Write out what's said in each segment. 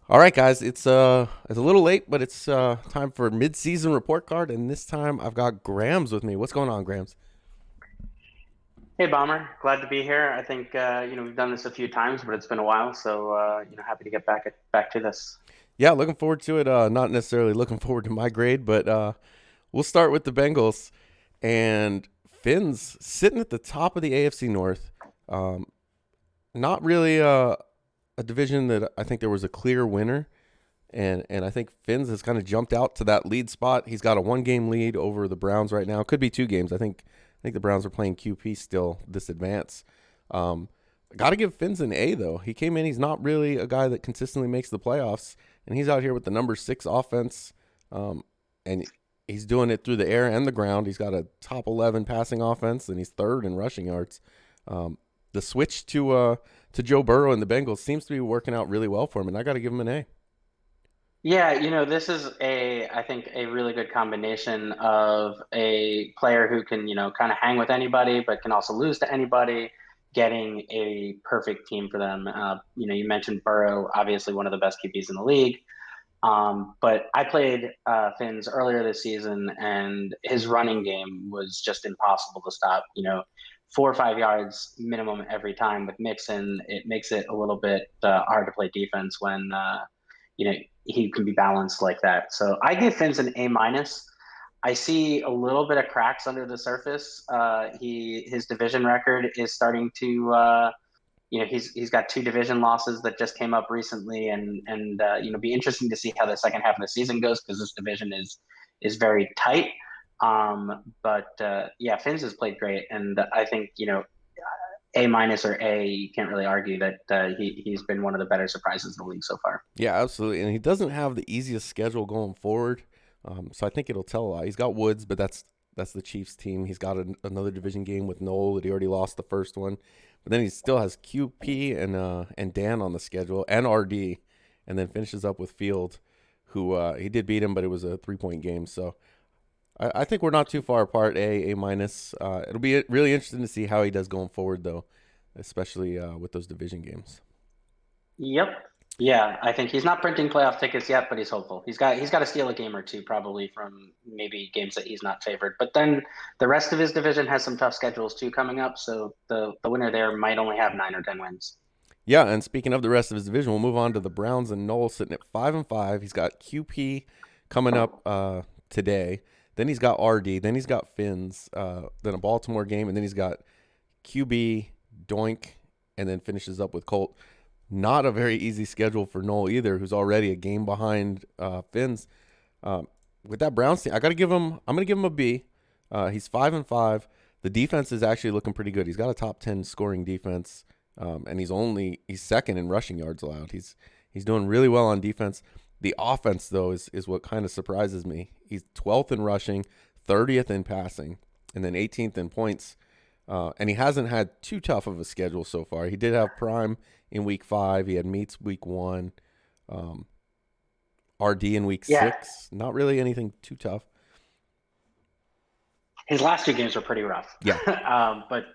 All right, guys, it's a little late, but it's time for mid-season report card, and this time I've got Grams with me. What's going on, Grams? Hey, Bomber. Glad to be here. I think we've done this a few times, but it's been a while, so happy to get back to this. Yeah, looking forward to it. Not necessarily looking forward to my grade, but we'll start with the Bengals and Finns sitting at the top of the AFC North. Um, Not really a division that I think there was a clear winner, and I think Finns has kind of jumped out to that lead spot. He's got a one-game lead over the Browns right now. Could be two games. I think the Browns are playing QP still this advance. Um, Got to give Finns an A though. He came in. He's not really a guy that consistently makes the playoffs, and he's out here with the number six offense, and he's doing it through the air and the ground. He's got a top 11 passing offense, and he's third in rushing yards. The switch to Joe Burrow and the Bengals seems to be working out really well for him, and I got to give him an A. Yeah, this is I think a really good combination of a player who can, kind of hang with anybody, but can also lose to anybody, getting a perfect team for them. You mentioned Burrow, obviously one of the best QBs in the league. But I played Finn's earlier this season, and his running game was just impossible to stop. 4 or 5 yards minimum every time with Mixon. It makes it a little bit hard to play defense when he can be balanced like that. So I give Finn's an A minus. I see a little bit of cracks under the surface. His division record is starting to he's got two division losses that just came up recently, and be interesting to see how the second half of the season goes because this division is very tight. But yeah, Finns has played great, and I think A minus or A, you can't really argue that he's been one of the better surprises in the league so far. Yeah, absolutely. And he doesn't have the easiest schedule going forward. So I think it'll tell a lot. He's got Woods, but that's the Chiefs team. He's got another division game with Noel that he already lost the first one. But then he still has QP and Dan on the schedule and RD, and then finishes up with Field, who he did beat him, but it was a 3 point game. So I think we're not too far apart. A minus. It'll be really interesting to see how he does going forward, though, especially with those division games. Yep. Yeah, I think he's not printing playoff tickets yet, but he's hopeful. He's got to steal a game or two probably from maybe games that he's not favored. But then the rest of his division has some tough schedules too coming up, so the winner there might only have 9 or 10 wins. Yeah, and speaking of the rest of his division, we'll move on to the Browns and Noel sitting at 5-5. He's got QP coming up today. Then he's got RD. Then he's got Finns. Then a Baltimore game, and then he's got QB Doink, and then finishes up with Colt. Not a very easy schedule for Noel either, who's already a game behind Finns. With that Browns team, I got to give him. I'm going to give him a B. He's 5-5. The defense is actually looking pretty good. He's got a top 10 scoring defense, and he's second in rushing yards allowed. He's doing really well on defense. The offense though is what kind of surprises me. He's 12th in rushing, 30th in passing, and then 18th in points. And he hasn't had too tough of a schedule so far. He did have Prime in week 5. He had Meets week 1, um, RD in week Yeah, 6. Not really anything too tough. his last two games were pretty rough. Yeah, But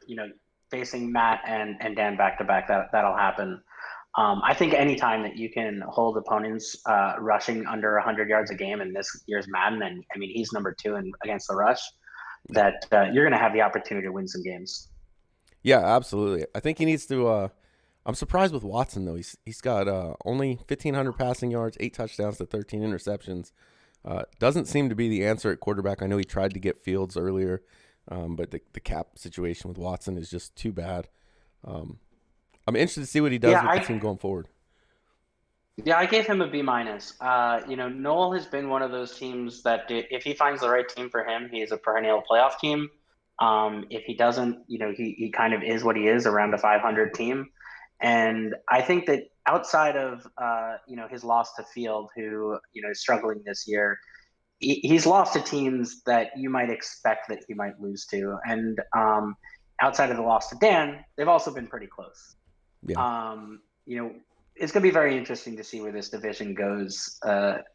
facing Matt and Dan back to back, that'll happen. I think anytime that you can hold opponents rushing under 100 yards a game in this year's Madden, and I mean he's number two against the rush, yeah, that you're going to have the opportunity to win some games. yeah. Absolutely. I think he needs to. I'm surprised with Watson though. He's got only 1,500 passing yards, 8 touchdowns to 13 interceptions. Doesn't seem to be the answer at quarterback. I know he tried to get Fields earlier, but the cap situation with Watson is just too bad. Um, I'm interested to see what he does Yeah, with the I team going forward. yeah I gave him a B minus. Noel has been one of those teams that if he finds the right team for him, he is a perennial playoff team. If he doesn't, he kind of is what he is around a 500 team. And I think that outside of his loss to Field, who is struggling this year, he's lost to teams that you might expect that he might lose to. And outside of the loss to Dan, they've also been pretty close. Yeah. It's going to be very interesting to see where this division goes.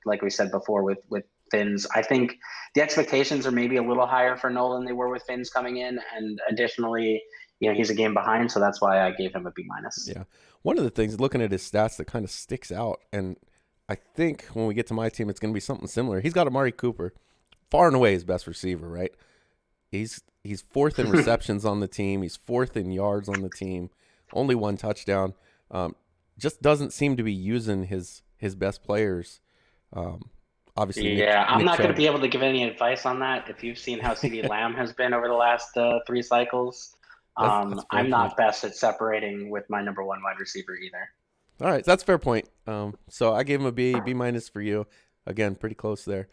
Like we said before, with Finns, I think the expectations are maybe a little higher for Nolan than they were with Finns coming in, and additionally, he's a game behind, so that's why I gave him a B minus. Yeah. One of the things looking at his stats that kind of sticks out, and I think when we get to my team, it's going to be something similar. He's got Amari Cooper, far and away his best receiver, right? He's fourth in receptions on the team. He's fourth in yards on the team. Only one touchdown. Um, just doesn't seem to be using his best players. Um, obviously, Yeah, I'm Nick not going to Chubb. be able to give any advice on that. If you've seen how CD Lamb has been over the last three cycles, That's a fair I'm point. not best at separating with my number one wide receiver either. All right, that's a fair point. So I gave him a B minus for you. Again, pretty close there.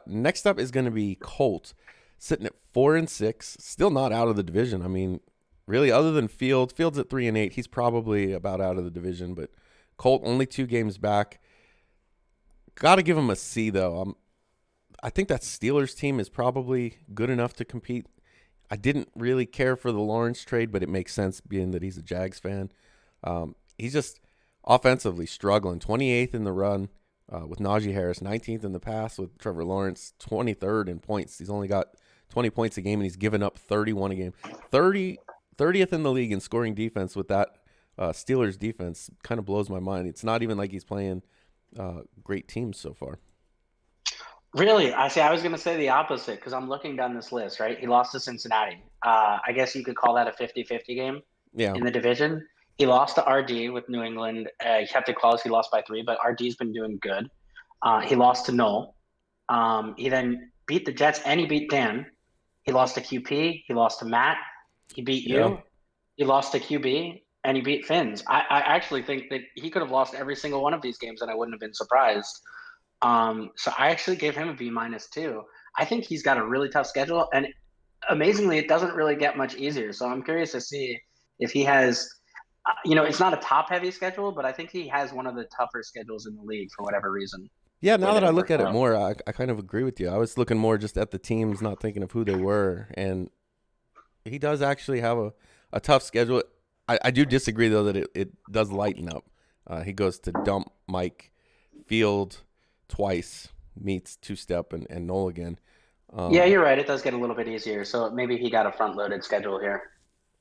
Next up is going to be Colt, sitting at 4-6, still not out of the division. I mean, really, other than Fields at 3-8, he's probably about out of the division. But Colt only 2 games back. Got to give him a C though. I think that Steelers team is probably good enough to compete. I didn't really care for the Lawrence trade, but it makes sense being that he's a Jags fan. He's just offensively struggling. 28th in the run with Najee Harris, 19th in the pass with Trevor Lawrence, 23rd in points. He's only got 20 points a game, and he's given up 31 a game. 30th in the league in scoring defense with that Steelers defense. Kind of blows my mind. It's not even like he's playing great teams so far. Really, I see. I was going to say the opposite because I'm looking down this list, right? He lost to Cincinnati. I guess you could call that a 50-50 game Yeah, in the division. He lost to RD with New England. He kept it close. He lost by three, but RD's been doing good. He lost to Noel. He then beat the Jets and he beat Dan. He lost to QP. He lost to Matt. He beat yeah. you. He lost to QB and he beat Finns. I actually think that he could have lost every single one of these games and I wouldn't have been surprised. So I actually gave him a B minus too. I think he's got a really tough schedule, and amazingly, it doesn't really get much easier. So I'm curious to see if he has, it's not a top heavy schedule, but I think he has one of the tougher schedules in the league for whatever reason, Yeah, the way now that that I it look works at it out. more, I kind of agree with you. I was looking more just at the teams, not thinking of who they were. And he does actually have a tough schedule. I do disagree, though, that it does lighten up. He goes to dump Mike Field twice, meets two step and Noel again. Yeah, Um, you're right. It does get a little bit easier. So maybe he got a front loaded schedule here.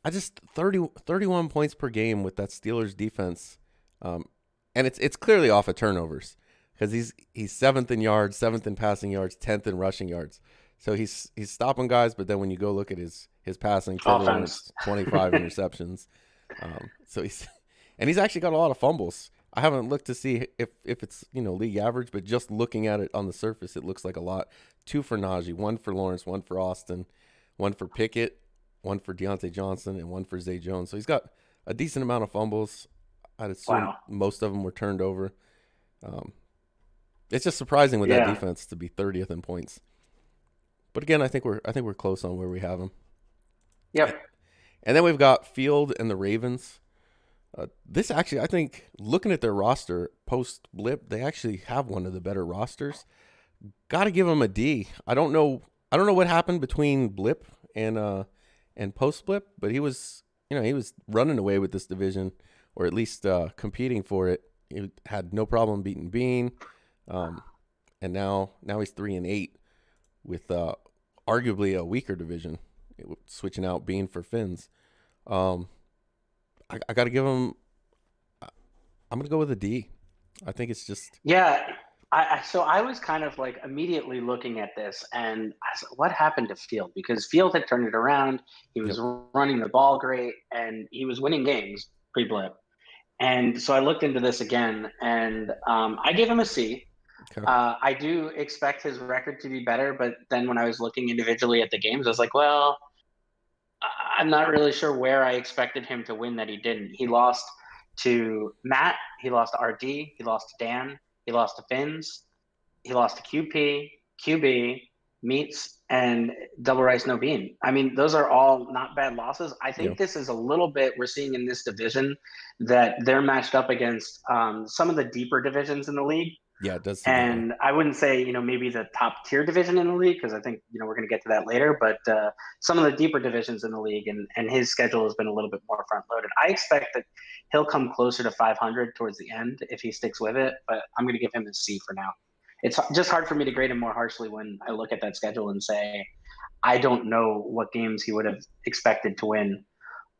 I just 31 points per game with that Steelers defense. Um, and it's clearly off of turnovers because he's seventh in yards, seventh in passing yards, 10th in rushing yards. So he's stopping guys, but then when you go look at his passing, Trevor Offense. Lawrence 25 interceptions. So he's actually got a lot of fumbles. I haven't looked to see if it's league average, but just looking at it on the surface, it looks like a lot. 2 for Najee, 1 for Lawrence, 1 for Austin, 1 for Pickett, 1 for Deontay Johnson, and 1 for Zay Jones. So he's got a decent amount of fumbles. I'd assume Wow. most of them were turned over. Um, it's just surprising with that Yeah. defense to be 30th in points. But again, I think we're close on where we have them. Yep. And then we've got Field and the Ravens. This actually, I think, looking at their roster post Blip, they actually have one of the better rosters. Got to give them a D. I don't know. I don't know what happened between Blip and post Blip, but he was running away with this division, or at least competing for it. He had no problem beating Bean, um, and now he's 3-8 with arguably a weaker division, switching out Bean for Finns. Um, I got to give him. I'm gonna go with a D. I think it's just Yeah, so I was kind of like immediately looking at this and I said, what happened to Field? Because Field had turned it around. He was yep. running the ball great and he was winning games pre-blip. And so I looked into this again and I gave him a C. Okay. I do expect his record to be better, but then when I was looking individually at the games, I was like, well, I'm not really sure where I expected him to win that he didn't. He lost to Matt, he lost to RD, he lost to Dan, he lost to Finns, he lost to QP, QB, Meats, and Double Rice No Bean. I mean, those are all not bad losses. I Yeah. think this is a little bit we're seeing in this division that they're matched up against some of the deeper divisions in the league. Yeah. It does seem that way. And I wouldn't say, maybe the top tier division in the league, because I think, we're going to get to that later, but some of the deeper divisions in the league, and his schedule has been a little bit more front loaded. I expect that he'll come closer to 500 towards the end if he sticks with it, but I'm going to give him a C for now. It's just hard for me to grade him more harshly when I look at that schedule and say, I don't know what games he would have expected to win.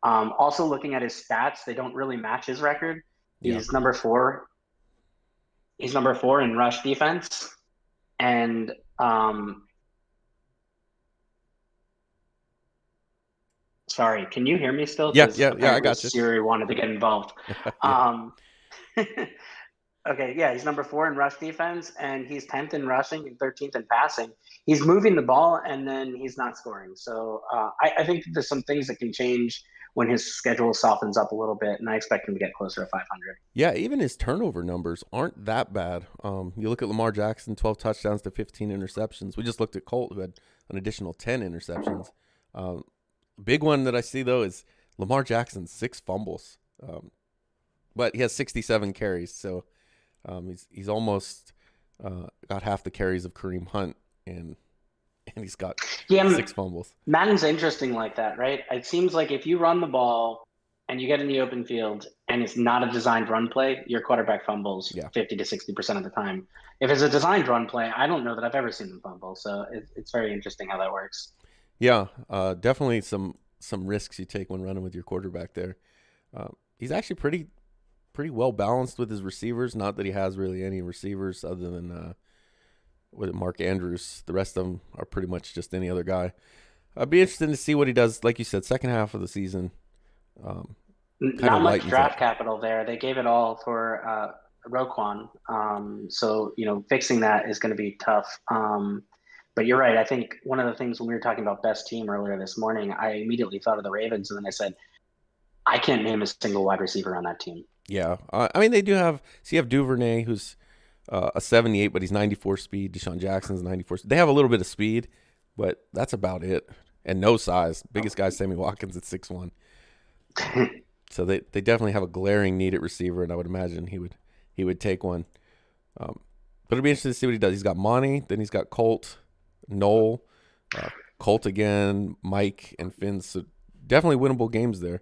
Also, looking at his stats, they don't really match his record. Yeah. He's number four He's number 4 in rush defense. And sorry, can you hear me still? Yeah, Because yeah, yeah. I apparently got you. Siri wanted to get involved. Yeah, Um, okay, yeah, he's number 4 in rush defense, and he's 10th in rushing and 13th in passing. He's moving the ball, and then he's not scoring. So I think there's some things that can change when his schedule softens up a little bit, and I expect him to get closer to 500. yeah. Even his turnover numbers aren't that bad. You look at Lamar Jackson, 12 touchdowns to 15 interceptions. We just looked at Colt, who had an additional 10 interceptions. Um, Big one that I see though is Lamar Jackson, 6 fumbles, but he has 67 carries, so he's almost got half the carries of Kareem Hunt, and he's got Yeah, 6 fumbles. Madden's interesting like that, right? It seems like if you run the ball and you get in the open field and it's not a designed run play, your quarterback fumbles Yeah, 50 to 60% of the time. If it's a designed run play, I don't know that I've ever seen them fumble. So it's very interesting how that works. yeah, definitely some risks you take when running with your quarterback there. He's actually pretty well balanced with his receivers. Not that he has really any receivers other than with Mark Andrews. The rest of them are pretty much just any other guy. I'd be interested to see what he does. Like you said, second half of the season, um, kind of Not much lightens up. draft capital there. They gave it all for Roquan. So, fixing that is going to be tough. But you're right. I think one of the things when we were talking about best team earlier this morning, I immediately thought of the Ravens, and then I said, I can't name a single wide receiver on that team. Yeah, I mean they do have. So you have Duvernay, who's a 78, but he's 94 speed. Deshaun Jackson's 94. They have a little bit of speed, but that's about it. And no size. Biggest guy, Sammy Watkins at 6'1". So they definitely have a glaring need at receiver, and I would imagine he would take one. Um, but it'll be interesting to see what he does. He's got Monty, then he's got Colt, Noel, uh, Colt again, Mike, and Finn. So definitely winnable games there.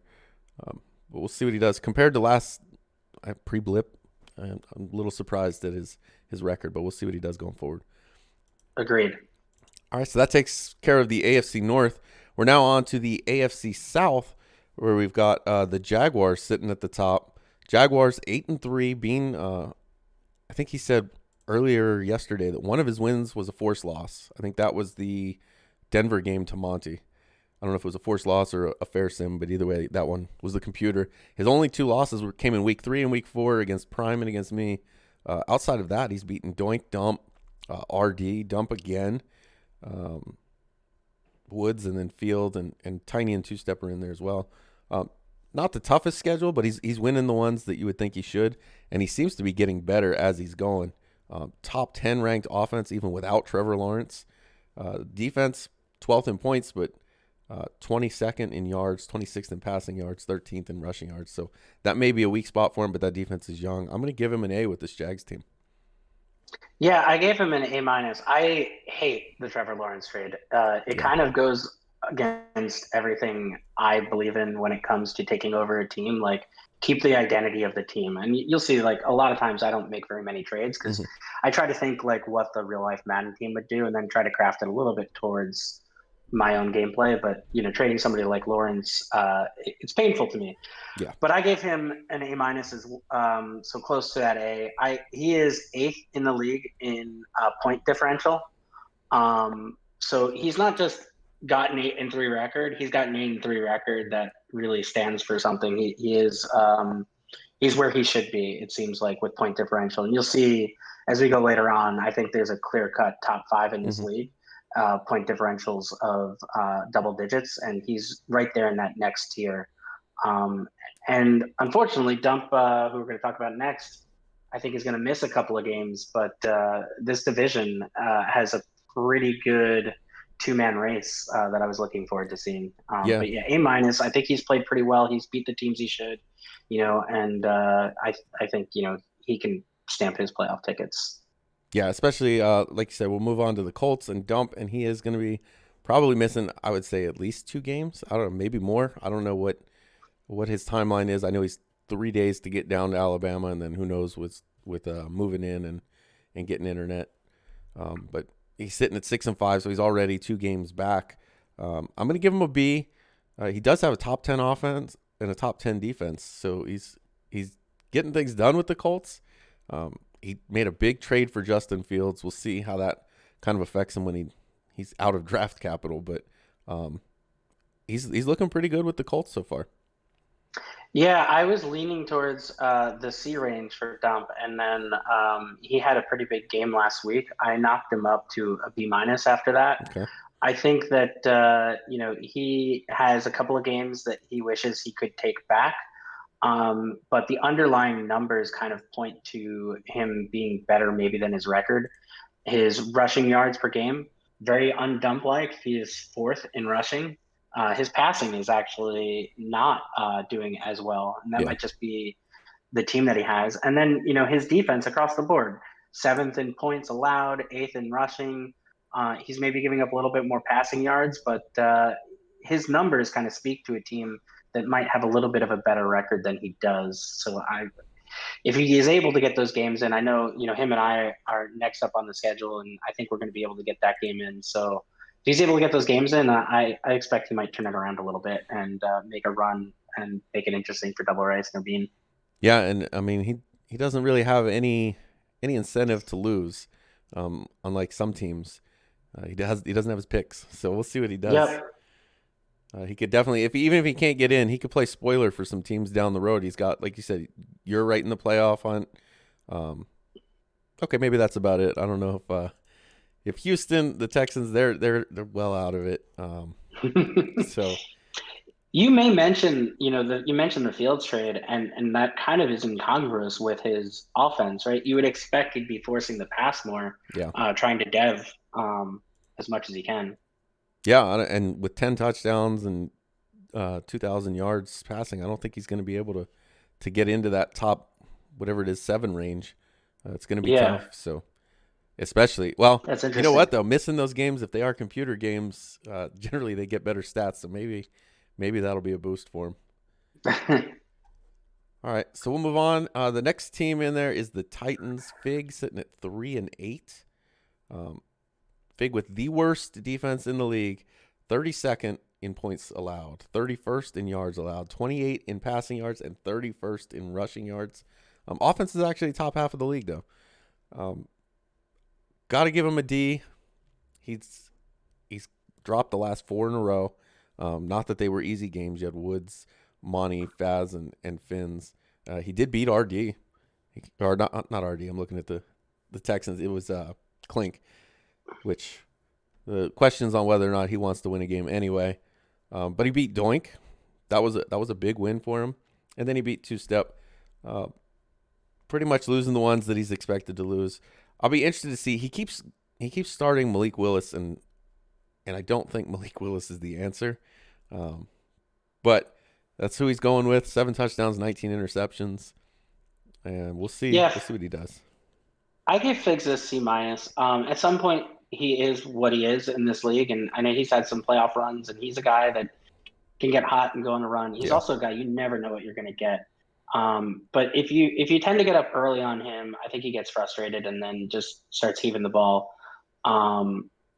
But we'll see what he does compared to last pre-blip. I'm a little surprised at his record, but we'll see what he does going forward. Agreed. All right, so that takes care of the AFC North. We're now on to the AFC South, where we've got the Jaguars sitting at the top. Jaguars 8-3, being I think he said earlier yesterday that one of his wins was a forced loss. I think that was the Denver game to Monty. I don't know if it was a forced loss or a fair sim, but either way, that one was the computer. His only 2 losses came in week 3 and week 4 against Prime and against me. Outside of that, he's beaten Doink, Dump, RD, Dump again, um, Woods, and then Field, and Tiny and Two Stepper in there as well. Not the toughest schedule, but he's winning the ones that you would think he should, and he seems to be getting better as he's going. Top 10 ranked offense even without Trevor Lawrence. Defense 12th in points, but 22nd in yards, 26th in passing yards, 13th in rushing yards. So that may be a weak spot for him, but that defense is young. I'm going to give him an A with this Jags team. Yeah, I gave him an A minus. I hate the Trevor Lawrence trade. It Yeah. kind of goes against everything I believe in when it comes to taking over a team. Like, keep the identity of the team, and you'll see. Like a lot of times, I don't make very many trades because Hmm. I try to think like what the real life Madden team would do, and then try to craft it a little bit towards my own gameplay. But trading somebody like Lawrence, it's painful to me. Yeah. But I gave him an A minus, as so close to that A. He is 8th in the league in point differential. So he's not just got an 8-3 record; he's got an 8-3 record that really stands for something. He is he's where he should be. It seems like with point differential, and you'll see as we go later on. I think there's a clear cut top 5 in this Hmm. league. Point differentials of double digits, and he's right there in that next tier. Um, and unfortunately, Dump, who we're going to talk about next, I think is going to miss a couple of games. But this division has a pretty good 2-man race that I was looking forward to seeing. Yeah. But yeah, A minus. I think he's played pretty well. He's beat the teams he should, and I think he can stamp his playoff tickets. Yeah. Especially, like you said, we'll move on to the Colts and Dump, and he is going to be probably missing, I would say, at least 2 games. I don't know, maybe more. I don't know what his timeline is. I know he's 3 days to get down to Alabama, and then who knows with moving in and getting internet. But he's sitting at 6-5, so he's already 2 games back. I'm going to give him a B. He does have a top 10 offense and a top 10 defense, so he's getting things done with the Colts. he made a big trade for Justin Fields. We'll see how that kind of affects him when he's out of draft capital, but um, he's looking pretty good with the Colts so far. Yeah, I was leaning towards the C range for Dump, and then he had a pretty big game last week. I knocked him up to a B minus after that. Okay. I think that he has a couple of games that he wishes he could take back, but the underlying numbers kind of point to him being better maybe than his record. His rushing yards per game, very undump like. He is fourth in rushing. His passing is actually not doing as well, and that Yeah. might just be the team that he has. And then, his defense across the board, seventh in points allowed, eighth in rushing. He's maybe giving up a little bit more passing yards, but his numbers kind of speak to a team that might have a little bit of a better record than he does. So if he is able to get those games in, I know, him and I are next up on the schedule, and I think we're going to be able to get that game in. So if he's able to get those games in, I expect he might turn it around a little bit and make a run and make it interesting for Double Rice No Bean. Yeah, and I mean he doesn't really have any incentive to lose, unlike some teams. He doesn't have his picks, so we'll see what he does. Yep. He could definitely, even if he can't get in, he could play spoiler for some teams down the road. He's got, like you said, you're right in the playoff hunt. Um, okay, maybe that's about it. I don't know if Houston, the Texans, they're well out of it. So You may mention, you mentioned the Fields trade, and that kind of is incongruous with his offense, right? You would expect he'd be forcing the pass more, yeah, trying to dev as much as he can. yeah, and with 10 touchdowns and 2,000 yards passing, I don't think he's going to be able to get into that top whatever it is 7 range. It's going to be Yeah, tough. So especially, well, that's you know interesting. what though, missing those games if they are computer games, generally they get better stats. So maybe that'll be a boost for him. All right, so we'll move on. The next team in there is the Titans. Fig sitting at 3-8. Um, Fig with the worst defense in the league, 32nd in points allowed, 31st in yards allowed, 28 in passing yards, and 31st in rushing yards. Offense is actually top half of the league though. Um, Got to give him a D. He's dropped the last 4 in a row. Not that they were easy games. You had Woods, Monty, Faz, and Finns. He did beat RD, or not RD. I'm looking at the Texans. It was Clink, which the questions on whether or not he wants to win a game anyway. But he beat Doink. That was a big win for him. And then he beat Two Step. Uh, Pretty much losing the ones that he's expected to lose. I'll be interested to see. He keeps starting Malik Willis, and I don't think Malik Willis is the answer. Um, but that's who he's going with. 7 touchdowns, 19 interceptions, and we'll see. Yeah, We'll see what he does. I give Figs a C minus. At some point, he is what he is in this league, and I know he's had some playoff runs, and he's a guy that can get hot and go on a run. He's Yeah, also a guy you never know what you're going to get. But if you tend to get up early on him, I think he gets frustrated and then just starts heaving the ball.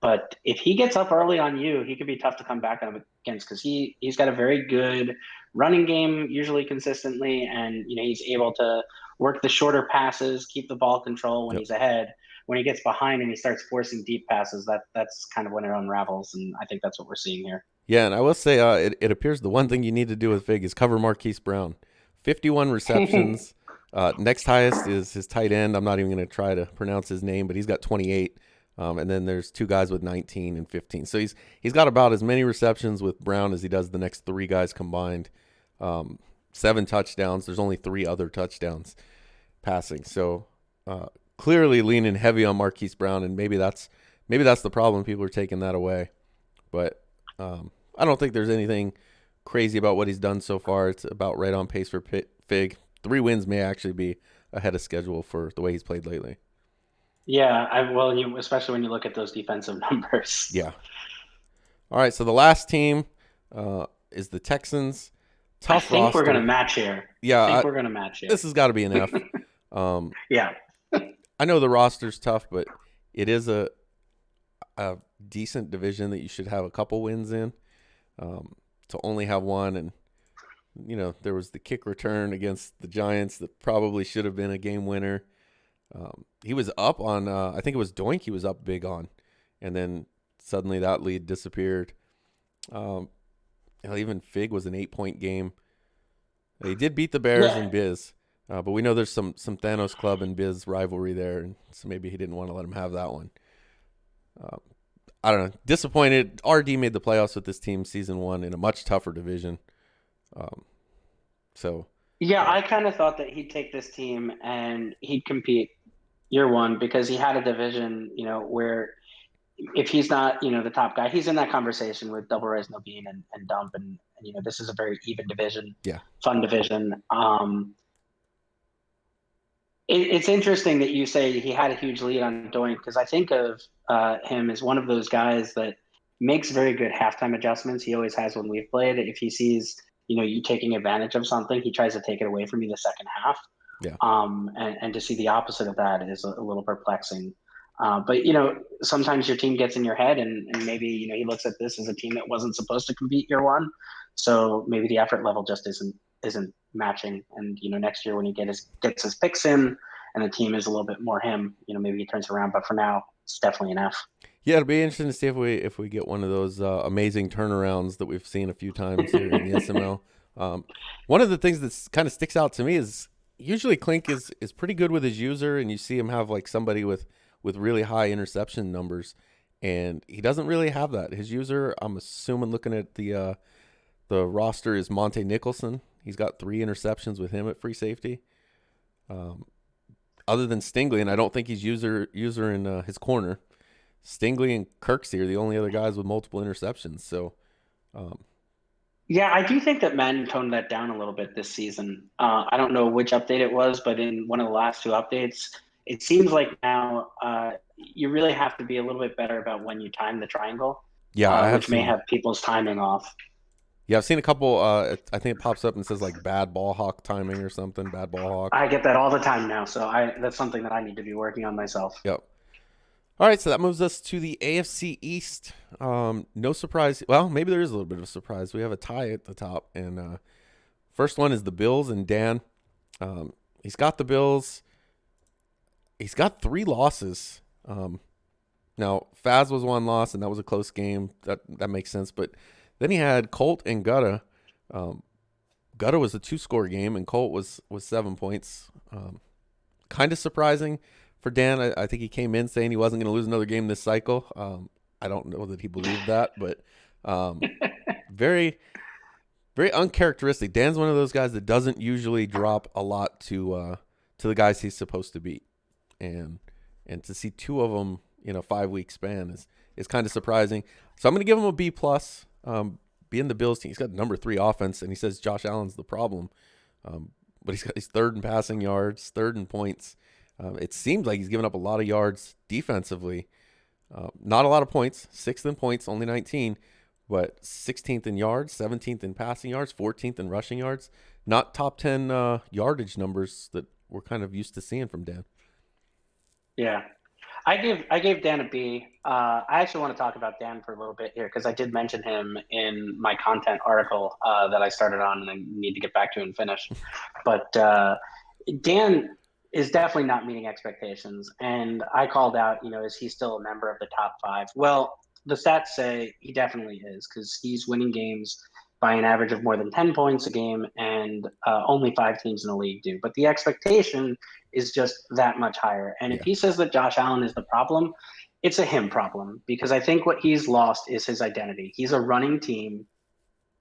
But if he gets up early on you, he could be tough to come back up against because he's got a very good running game, usually consistently, and he's able to work the shorter passes, keep the ball control when yep, he's ahead. When he gets behind and he starts forcing deep passes, that's kind of when it unravels, and I think that's what we're seeing here. yeah. And I will say, it appears the one thing you need to do with Fig is cover Marquise Brown. 51 receptions. Next highest is his tight end. I'm not even going to try to pronounce his name, but he's got 28. And then there's 2 guys with 19 and 15. So he's got about as many receptions with Brown as he does the next 3 guys combined. 7 touchdowns. There's only 3 other touchdowns passing. So clearly leaning heavy on Marquise Brown, and maybe that's the problem. People are taking that away. But I don't think there's anything crazy about what he's done so far. It's about right on pace for Fig. 3 wins may actually be ahead of schedule for the way he's played lately. Yeah, well, especially when you look at those defensive numbers. Yeah. All right. So the last team is the Texans. I Tough think we're going to roster. match here. Yeah. I think we're going to match here. This has got to be an F. Um, Yeah. I know the roster's tough, but it is a decent division that you should have a couple wins in. To only have one, and there was the kick return against the Giants that probably should have been a game winner. He was up on, I think it was Doink. He was up big on, and then suddenly that lead disappeared. Um, even Fig was an 8 point game. He did beat the Bears Yeah, and Biz, but we know there's some Thanos Club and Biz rivalry there, and so maybe he didn't want to let him have that one. Uh, I don't know. Disappointed. RD made the playoffs with this team season one in a much tougher division. Um, so yeah. uh, I kind of thought that he'd take this team and he'd compete year one because he had a division, where if he's not, the top guy, he's in that conversation with Double Res No Bean and Dump, and this is a very even division, yeah, fun division. It's interesting that you say he had a huge lead on Doink because I think of him as one of those guys that makes very good halftime adjustments. He always has when we've played. If he sees, you taking advantage of something, he tries to take it away from you the second half. yeah, And to see the opposite of that is a little perplexing. But sometimes your team gets in your head, and maybe he looks at this as a team that wasn't supposed to compete year one, so maybe the effort level just isn't matching. And next year when he gets his picks in, and the team is a little bit more him, maybe he turns around. But for now, it's definitely an F. yeah. It'll be interesting to see if we get one of those amazing turnarounds that we've seen a few times here in the SML. Um, One of the things that kind of sticks out to me is usually Clink is pretty good with his user, and you see him have like somebody with really high interception numbers, and he doesn't really have that. His user, I'm assuming, looking at the roster, is Monte Nicholson. He's got 3 interceptions with him at free safety. Um, Other than Stingley, and I don't think he's user in his corner. Stingley and Kirksey are the only other guys with multiple interceptions. So, um, Yeah, I do think that Madden toned that down a little bit this season. I don't know which update it was, but in one of the last two updates, it seems like now you really have to be a little bit better about when you time the triangle, yeah, I have which may seen. have people's timing off. Yeah, I've seen a couple. I think it pops up and says like bad ball hawk timing or something. Bad ball hawk. I get that all the time now, so I that's something that I need to be working on myself. Yep. All right, so that moves us to the AFC East. No surprise. Well, maybe there is a little bit of a surprise. We have a tie at the top, and first one is the Bills and Dan. He's got the Bills. He's got 3 losses. Now Faz was 1 loss, and that was a close game. That makes sense. But then he had Colt and Gutta. Um, Gutta was a 2-score game, and Colt was 7 points. Kind of surprising for Dan. I think he came in saying he wasn't going to lose another game this cycle. I don't know that he believed that, but um, very very uncharacteristic. Dan's one of those guys that doesn't usually drop a lot to the guys he's supposed to beat, and to see 2 of them in a 5 week span is kind of surprising. So I'm going to give him a B plus. Being the Bills team, he's got number 3 offense, and he says Josh Allen's the problem. But he's third in passing yards, third in points. It seems like he's given up a lot of yards defensively. Not a lot of points, 6th in points, only 19, but 16th in yards, 17th in passing yards, 14th in rushing yards. Not top 10 yardage numbers that we're kind of used to seeing from Dan. Yeah, I gave Dan a B. I actually want to talk about Dan for a little bit here because I did mention him in my content article that I started on and I need to get back to and finish. But Dan is definitely not meeting expectations, and I called out, is he still a member of the top five? Well, the stats say he definitely is because he's winning games by an average of more than 10 points a game, and only 5 teams in the league do. But the expectation is just that much higher. And if Yeah, he says that Josh Allen is the problem, it's a him problem because I think what he's lost is his identity. He's a running team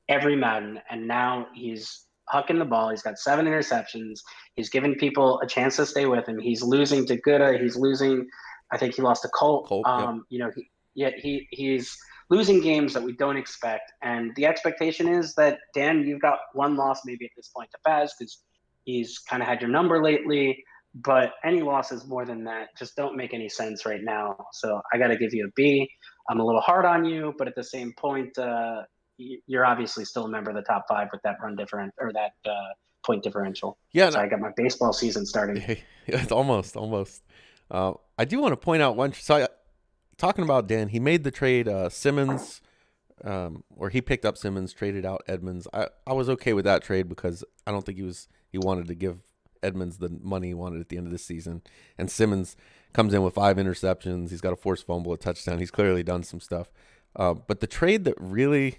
every Madden, and now he's hucking the ball. He's got 7 interceptions. He's giving people a chance to stay with him. He's losing to Gooda. He's losing. I think he lost to Colt. Colt. Yep. He's losing games that we don't expect, and the expectation is that Dan, you've got one loss maybe at this point to Faz because he's kind of had your number lately. But any losses more than that just don't make any sense right now. So I got to give you a B. I'm a little hard on you, but at the same point, you're obviously still a member of the top five with that run different or that point differential. Yeah, So I got my baseball season starting. it's almost. I do want to point out one. So talking about Dan, he made the trade Simmons, or he picked up Simmons, traded out Edmonds. I was okay with that trade because I don't think he wanted to give Edmonds the money he wanted at the end of the season. And Simmons comes in with 5 interceptions. He's got a forced fumble, a touchdown. He's clearly done some stuff. But the trade that really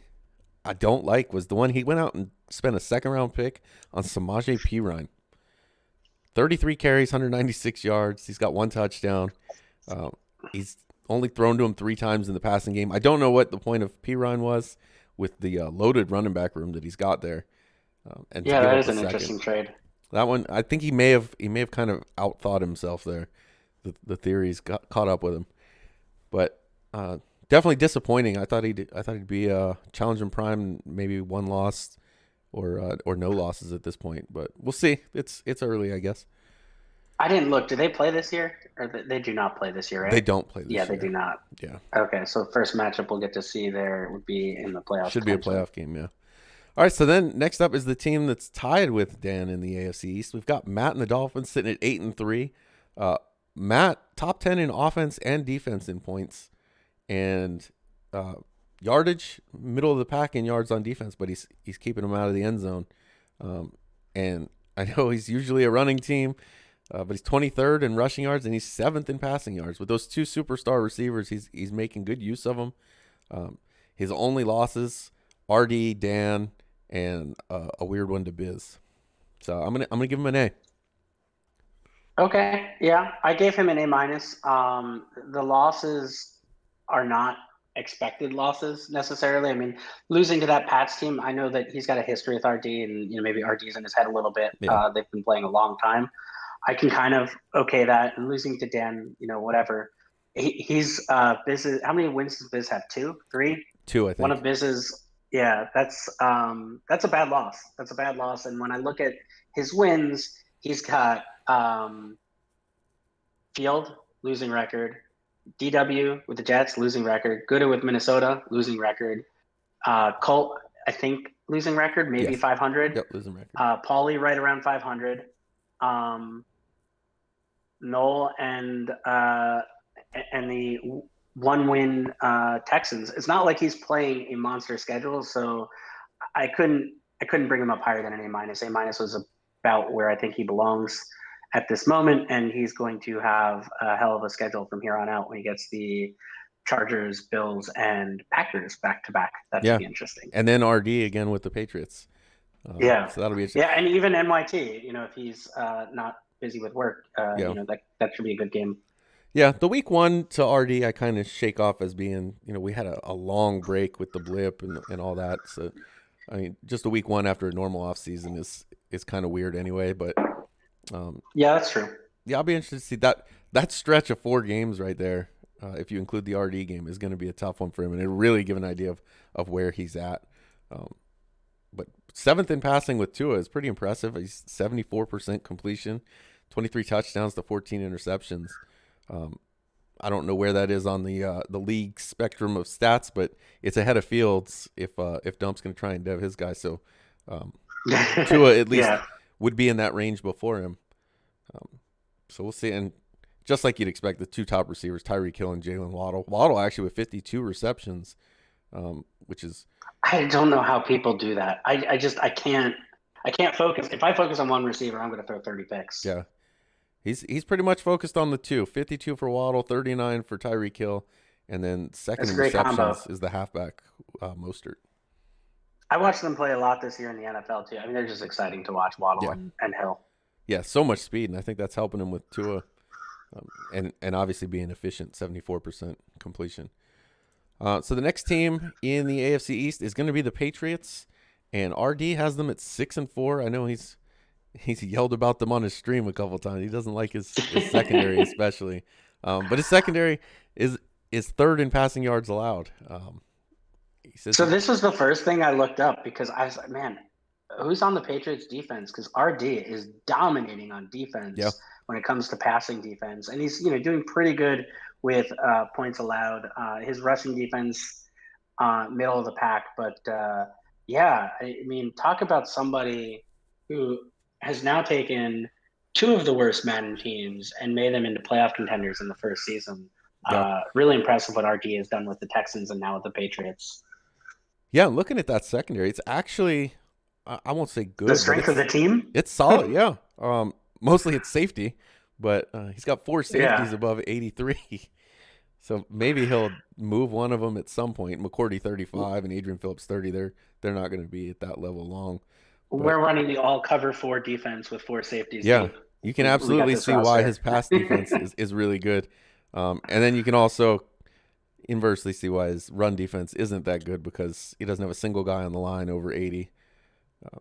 I don't like was the one he went out and spent a second-round pick on Samaje Perine. 33 carries, 196 yards. He's got 1 touchdown. He's only thrown to him 3 times in the passing game. I don't know what the point of Perine was with the loaded running back room that he's got there. And to Yeah, give that up is a an second, interesting trade. that one I think he may have kind of outthought himself there. The theories got caught up with him, but definitely disappointing. I thought he'd be challenging prime, maybe 1 loss or no losses at this point. But we'll see. It's early, I guess. I didn't look. Do they play this year? Or they do not play this year, They right? don't play Yeah, this they do year. not. Yeah, Okay, so first matchup we'll get to see there would be in the playoffs should be a potentially. playoff game. Yeah. All right. So then next up is the team that's tied with Dan in the AFC East. We've got Matt and the Dolphins sitting at 8-3. Matt top 10 in offense and defense in points, and uh, yardage middle of the pack in yards on defense, but he's keeping them out of the end zone. And I know he's usually a running team, but he's 23rd in rushing yards and he's 7th in passing yards. With those 2 superstar receivers, he's making good use of them. His only losses, RD, Dan, and a weird one to Biz. So I'm gonna give him an A. Okay, yeah, I gave him an A minus. The losses are not expected losses necessarily. I mean, losing to that Pats team, I know that he's got a history with RD, and maybe RD's in his head a little bit. Yeah, They've been playing a long time. I can kind of okay that. And losing to Dan, whatever. He's Biz. How many wins does Biz have? 2, 3. 2 I One think. of Biz's. Yeah, that's a bad loss. That's a bad loss. And when I look at his wins, he's got Field losing record, DW with the Jets losing record, Gooder with Minnesota losing record, Colt I think losing record maybe Yes. 500, Yep. Losing record. Paulie right around 500, um, Noel and the 1 win Texans. It's not like he's playing a monster schedule, so I couldn't I couldn't bring him up higher than an A minus. A minus was about where I think he belongs at this moment, and he's going to have a hell of a schedule from here on out when he gets the Chargers, Bills, and Packers back to back. That should Yeah. be interesting. And then RD again with the Patriots. Yeah, So that'll be interesting. yeah, and even NYT. If he's not busy with work, Yeah. that should be a good game. Yeah. The week 1 to RD, I kind of shake off as being, we had a long break with the blip and all that. So, I mean, just a week 1 after a normal off season is kind of weird anyway. But um, Yeah, that's true. yeah, I'll be interested to see that stretch of 4 games right there. If you include the RD game, is going to be a tough one for him, and it'll really give an idea of where he's at. But 7th in passing with Tua is pretty impressive. He's 74% completion, 23 touchdowns to 14 interceptions. I don't know where that is on the league spectrum of stats, but it's ahead of Fields if Dump's going to try and dev his guy. So Tua at least Yeah. would be in that range before him. So we'll see. And just like you'd expect, the 2 top receivers, Tyreek Hill and Jalen Waddle. Waddle actually with 52 receptions, which is I don't know how people do that. I can't focus. If I focus on one receiver, I'm going to throw 30 picks. yeah. He's pretty much focused on the 2. 52 for Waddle, 39 for Tyreek Hill, and then second That's a in great combo. receptions is the halfback Mostert. I watched them play a lot this year in the NFL too. I mean, they're just exciting to watch Waddle Yeah, and Hill. yeah, so much speed, and I think that's helping him with Tua, and obviously being efficient, 74% completion. So the next team in the AFC East is going to be the Patriots, and RD has them at 6-4. I know he's yelled about them on his stream a couple times. He doesn't like his secondary especially, but his secondary is 3rd in passing yards allowed. He says So this was the first thing I looked up because I was like, man, who's on the Patriots defense? Because RD is dominating on yeah, defense when it comes to passing defense, and he's doing pretty good with points allowed. His rushing defense, middle of the pack, but yeah, I mean, talk about somebody who has now taken 2 of the worst Madden teams and made them into playoff contenders in the first season. yeah, Really impressive what RD has done with the Texans and now with the Patriots. yeah. Looking at that secondary, it's actually I won't say The good, but strength of the team. it's solid. Yeah. Mostly it's safety, but he's got four Yeah. safeties above 83. So maybe he'll move one of them at some point. McCourty 35 and Adrian Phillips 30. They're not going to be at that level long, but We're running the all cover four defense with four safeties yeah, deep. you can We got absolutely this see why roster. his pass defense is really good. And then you can also inversely see why his run defense isn't that good because he doesn't have a single guy on the line over 80. Uh,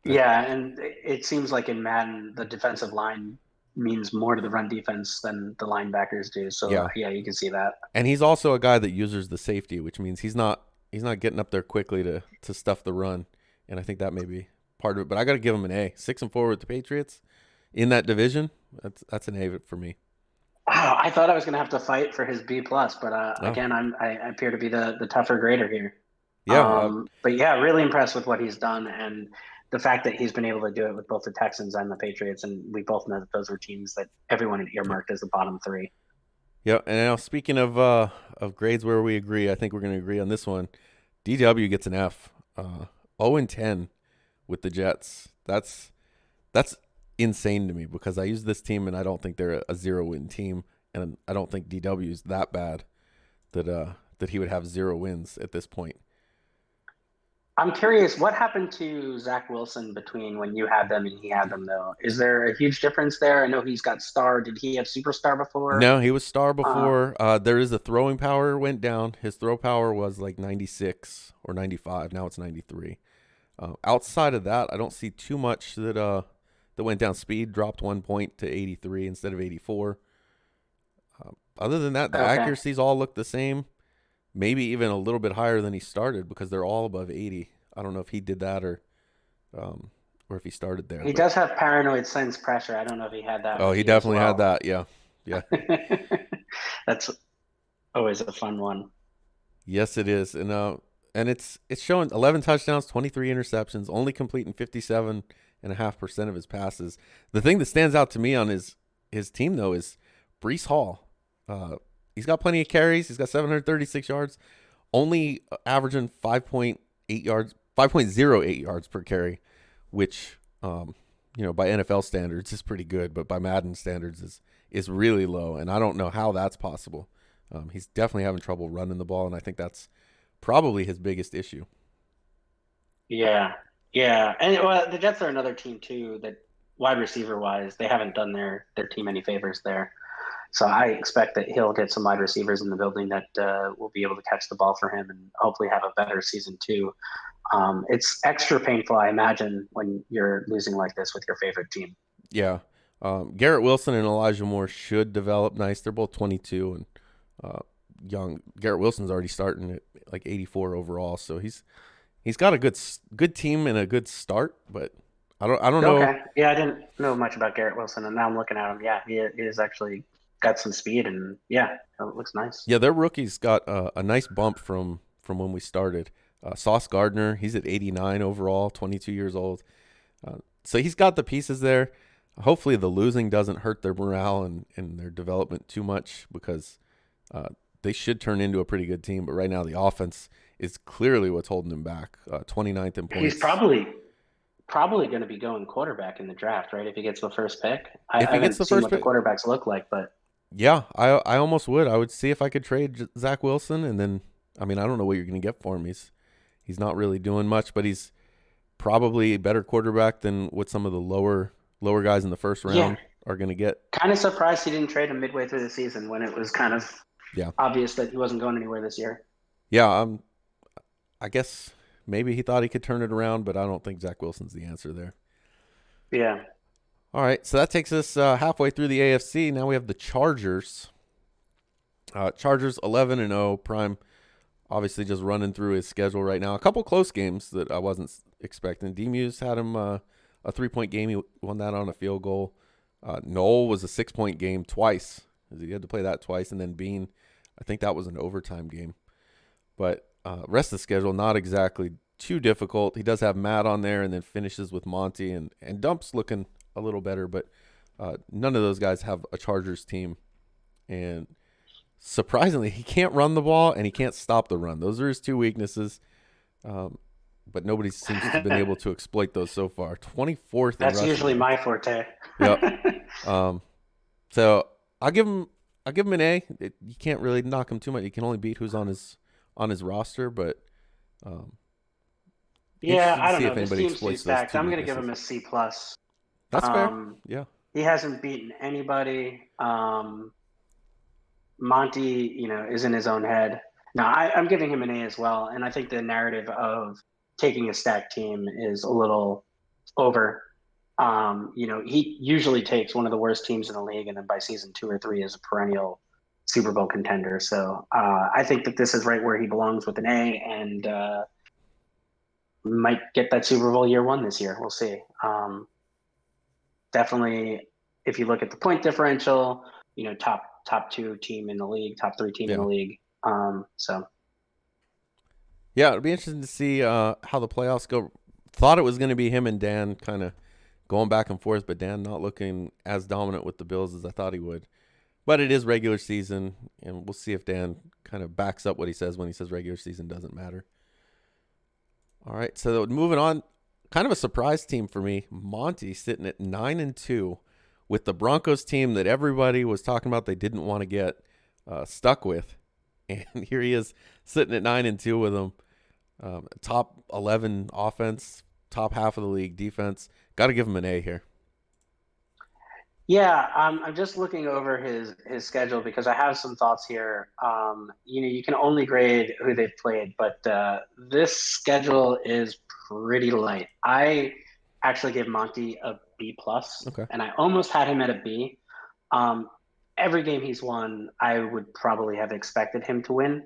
that Yeah, and it seems like in Madden, the defensive line means more to the run defense than the linebackers do. So yeah, yeah, you can see that. and he's also a guy that uses the safety, which means he's not getting up there quickly to stuff the run, and I think that may be part of it. But I got to give him an A. 6-4 with the Patriots in that division. That's an A for me. Wow, I thought I was going to have to fight for his B plus, but Oh again, I appear to be the tougher grader here. yeah, But yeah, really impressed with what he's done and the fact that he's been able to do it with both the Texans and the Patriots, and we both know that those were teams that everyone had yeah, earmarked as the bottom three. yeah. And now speaking of grades where we agree, I think we're going to agree on this one. DW gets an F. 0-10 with the Jets. That's insane to me because I use this team and I don't think they're a 0-win team, and I don't think DW is that bad that he would have 0 wins at this point. I'm curious, what happened to Zach Wilson between when you had them and he had them, though? Is there a huge difference there? I know he's got star. Did he have superstar before? No, he was star Uh, before. There is a throwing power went down. His throw power was like 96 or 95. Now it's 93. Outside of that, I don't see too much that went down. Speed dropped 1 point to 83 instead of 84. Other than that, the okay. accuracies all look the same. Maybe even a little bit higher than he started because they're all above 80. I don't know if he did that um, or if he started there, He but does have paranoid sense pressure. I don't know if he had that oh, with he you as definitely had well. that. Yeah, yeah, That's always a fun one. yes, it is, and it's showing 11 touchdowns, 23 interceptions, only completing 57.5% of his passes. The thing that stands out to me on his team though is Brees Hall. Uh, he's got plenty of carries. He's got 736 yards, only averaging 5.8 yards, 5.08 yards per carry, which by NFL standards is pretty good, but by Madden standards is really low, and I don't know how that's possible. He's definitely having trouble running the ball, and I think that's probably his biggest issue. Yeah, yeah, and well, the Jets are another team too that wide receiver wise, they haven't done their team any favors there. So I expect that he'll get some wide receivers in the building that will be able to catch the ball for him and hopefully have a better season too. It's extra painful, I imagine, when you're losing like this with your favorite team. Yeah, Garrett Wilson and Elijah Moore should develop nice. They're both 22 and uh, young. Garrett Wilson's already starting at like 84 overall, so he's got a good team and a good start, but I don't know. Okay. Yeah, I didn't know much about Garrett Wilson, and now I'm looking at him. Yeah, he has actually got some speed, and yeah, it looks nice. Yeah, their rookies got a nice bump from when we started. Sauce Gardner, he's at 89 overall, 22 years old. So he's got the pieces there. Hopefully, the losing doesn't hurt their morale and their development too much because uh, they should turn into a pretty good team. But right now, the offense is clearly what's holding them back. 29th in He's points. probably going to be going quarterback in the draft, right? If he gets the first pick. I If he gets haven't the seen first what the pick, quarterbacks look like, but yeah, I almost would. I would see if I could trade Zach Wilson, and then I mean I don't know what you're going to get for him. He's not really doing much, but he's probably a better quarterback than what some of the lower guys in the first yeah, round are going to get. kind of surprised he didn't trade him midway through the season when it was kind of Yeah, obvious that he wasn't going anywhere this year. yeah. I guess maybe he thought he could turn it around, but I don't think Zach Wilson's the answer there. Yeah. All right, so that takes us halfway through the AFC. Now we have the Chargers. Chargers 11-0. Prime obviously just running through his schedule right now. A couple close games that I wasn't expecting. D-Muse had him a 3-point game. He won that on a field goal. Noel was a 6-point game twice. He had to play that twice. And then Bean, I think that was an overtime game. But rest of the schedule, not exactly too difficult. He does have Matt on there and then finishes with Monty. And Dump's looking a little better. But none of those guys have a Chargers team. And surprisingly, he can't run the ball and he can't stop the run. Those are his two weaknesses. Um, but nobody seems to have been able to exploit those so far. 24th in That's rushing usually yards. my forte. Yep. Um, so I'll give him an A. You can't really knock him too much. You can only beat who's on his roster, but um, Yeah, interested to I don't see know. if This anybody team's too exploits those stacked. two I'm gonna give weaknesses. him a C plus. That's fair. Um, Yeah. he hasn't beaten anybody. Monty, is in his own head. No, I'm giving him an A as well, and I think the narrative of taking a stacked team is a little over. He usually takes one of the worst teams in the league, and then by season 2 or 3 is a perennial Super Bowl contender. So I think that this is right where he belongs with an A, and might get that Super Bowl year one this year. We'll see. Definitely, if you look at the point differential, top two team in the league, top three team in the Yeah. league. So Yeah, it'll be interesting to see how the playoffs go. Thought it was going to be him and Dan kind of going back and forth, but Dan not looking as dominant with the Bills as I thought he would. But it is regular season, and we'll see if Dan kind of backs up what he says when he says regular season doesn't matter. All right, so moving on, kind of a surprise team for me. Monty sitting at 9-2 with the Broncos team that everybody was talking about they didn't want to get stuck with, and here he is sitting at 9-2 with them. Top 11 offense, top half of the league defense. Got to give him an A here. yeah, I'm just looking over his schedule because I have some thoughts here. You can only grade who they've played, but this schedule is pretty light. I actually gave Monty a B plus, Okay. and I almost had him at a B. Um, every game he's won, I would probably have expected him to win,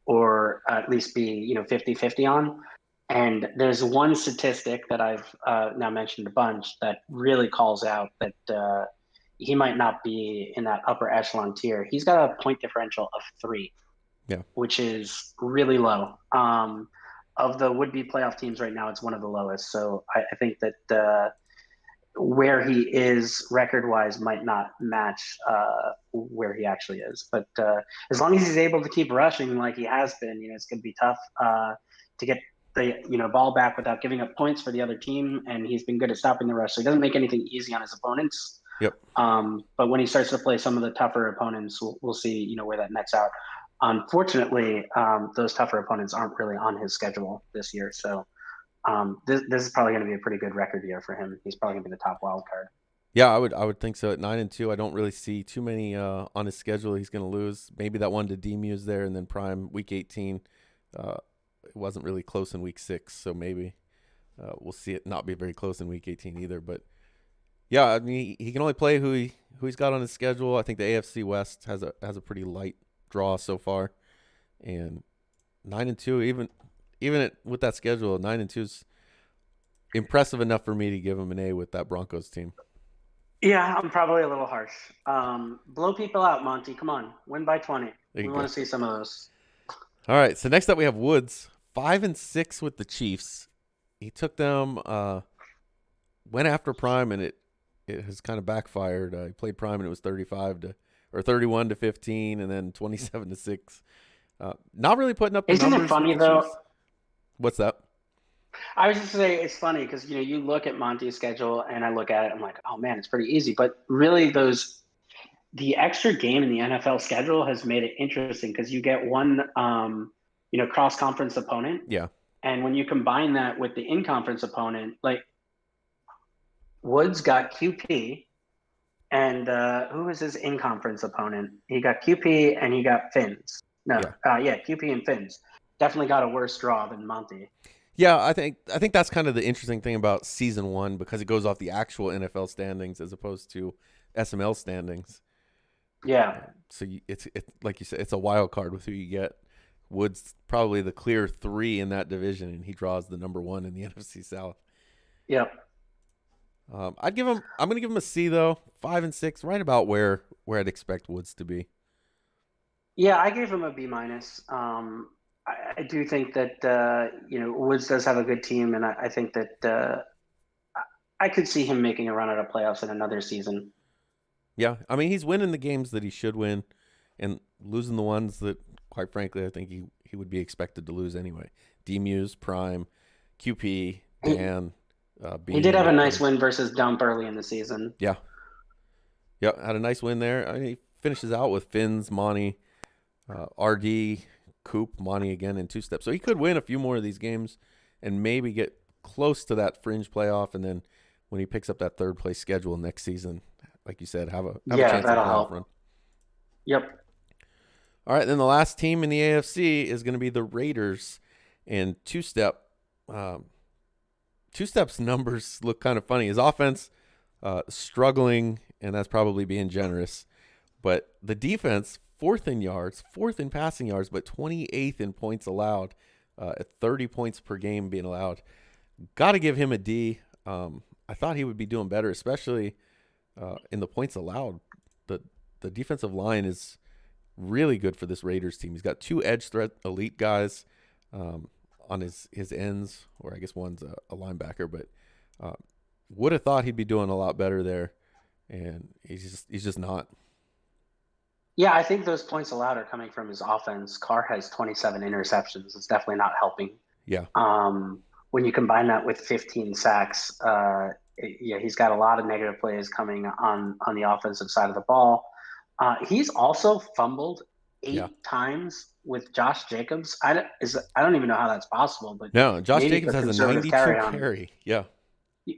or at least be 50-50 on. And there's one statistic that I've now mentioned a bunch that really calls out that he might not be in that upper echelon tier. He's got a point differential of 3, Yeah. which is really low. Of the would-be playoff teams right now, it's one of the lowest. So I think that where he is record-wise might not match where he actually is. But as long as he's able to keep rushing like he has been, it's going to be tough to get the ball back without giving up points for the other team. And he's been good at stopping the rush, so he doesn't make anything easy on his opponents. Yep. But when he starts to play some of the tougher opponents, we'll see, where that nets out. Unfortunately, those tougher opponents aren't really on his schedule this year. So this is probably going to be a pretty good record year for him. He's probably going to be the top wild card. Yeah, I would think so. At 9-2, I don't really see too many on his schedule he's going to lose. Maybe that one to D-Muse there, and then Prime week 18. It wasn't really close in week 6, so maybe we'll see it not be very close in week 18 either. But yeah, I mean he can only play who he's got on his schedule. I think the AFC West has a pretty light draw so far, and 9-2 even with that schedule, 9-2 is impressive enough for me to give him an A with that Broncos team. Yeah, I'm probably a little harsh. Blow people out, Monty. Come on, win by 20. There We you want go. to see some of those. All right, so next up we have Woods, 5-6 with the Chiefs. He took them, went after Prime, and it has kind of backfired. He played Prime, and it was 31-15, and then 27-6. Not really putting up the Isn't it numbers with funny the though? Chiefs. What's that? I was just saying it's funny because you look at Monty's schedule and I look at it, I'm like, oh man, it's pretty easy. But really, the extra game in the NFL schedule has made it interesting because you get one cross conference opponent, Yeah, and when you combine that with the in conference opponent, like Woods got QP, and who was his in conference opponent? He got QP and he got Finns. No, yeah, yeah, QP and Finns. Definitely got a worse draw than Monty. yeah. I think that's kind of the interesting thing about season one because it goes off the actual NFL standings as opposed to SML standings. Yeah. So it's like you said, it's a wild card with who you get. Woods probably the clear 3 in that division, and he draws the number 1 in the NFC South. Yep. I'm gonna give him a C though, 5-6, right about where I'd expect Woods to be. Yeah, I gave him a B minus. I do think that Woods does have a good team, and I think that I could see him making a run at a playoffs in another season. Yeah, I mean he's winning the games that he should win, and losing the ones that, quite frankly, I think he would be expected to lose anyway. D-Muse, Prime, QP, He Dan, he Bean, did and have a Nick nice Kane. win versus Dump early in the season. Yeah, yeah, had a nice win there. I mean, he finishes out with Finns, Monty, RD, Coop, Monty again in two steps. So he could win a few more of these games and maybe get close to that fringe playoff. And then when he picks up that third place schedule next season, like you said, have a Yeah, chance at a that'll playoff run. help. Yep. All right, then the last team in the AFC is going to be the Raiders, and um, two steps numbers look kind of funny. His offense struggling, and that's probably being generous. But the defense, fourth in yards, fourth in passing yards, but 28th in points allowed, at 30 points per game being allowed. Got to give him a D. I thought he would be doing better, especially in the points allowed. The the defensive line is really good for this Raiders team. He's got two edge threat elite guys um, on his ends, or I guess one's a linebacker, but uh, would have thought he'd be doing a lot better there, and he's just not. Yeah, I think those points allowed are coming from his offense. Carr has 27 interceptions. It's definitely not helping. Yeah, When you combine that with 15 sacks, yeah, he's got a lot of negative plays coming on the offensive side of the ball. He's also fumbled yeah. 8 times with Josh Jacobs. I don't even know how that's possible, but No, Josh maybe Jacobs put has a conservative 92 carry on. carry. Yeah,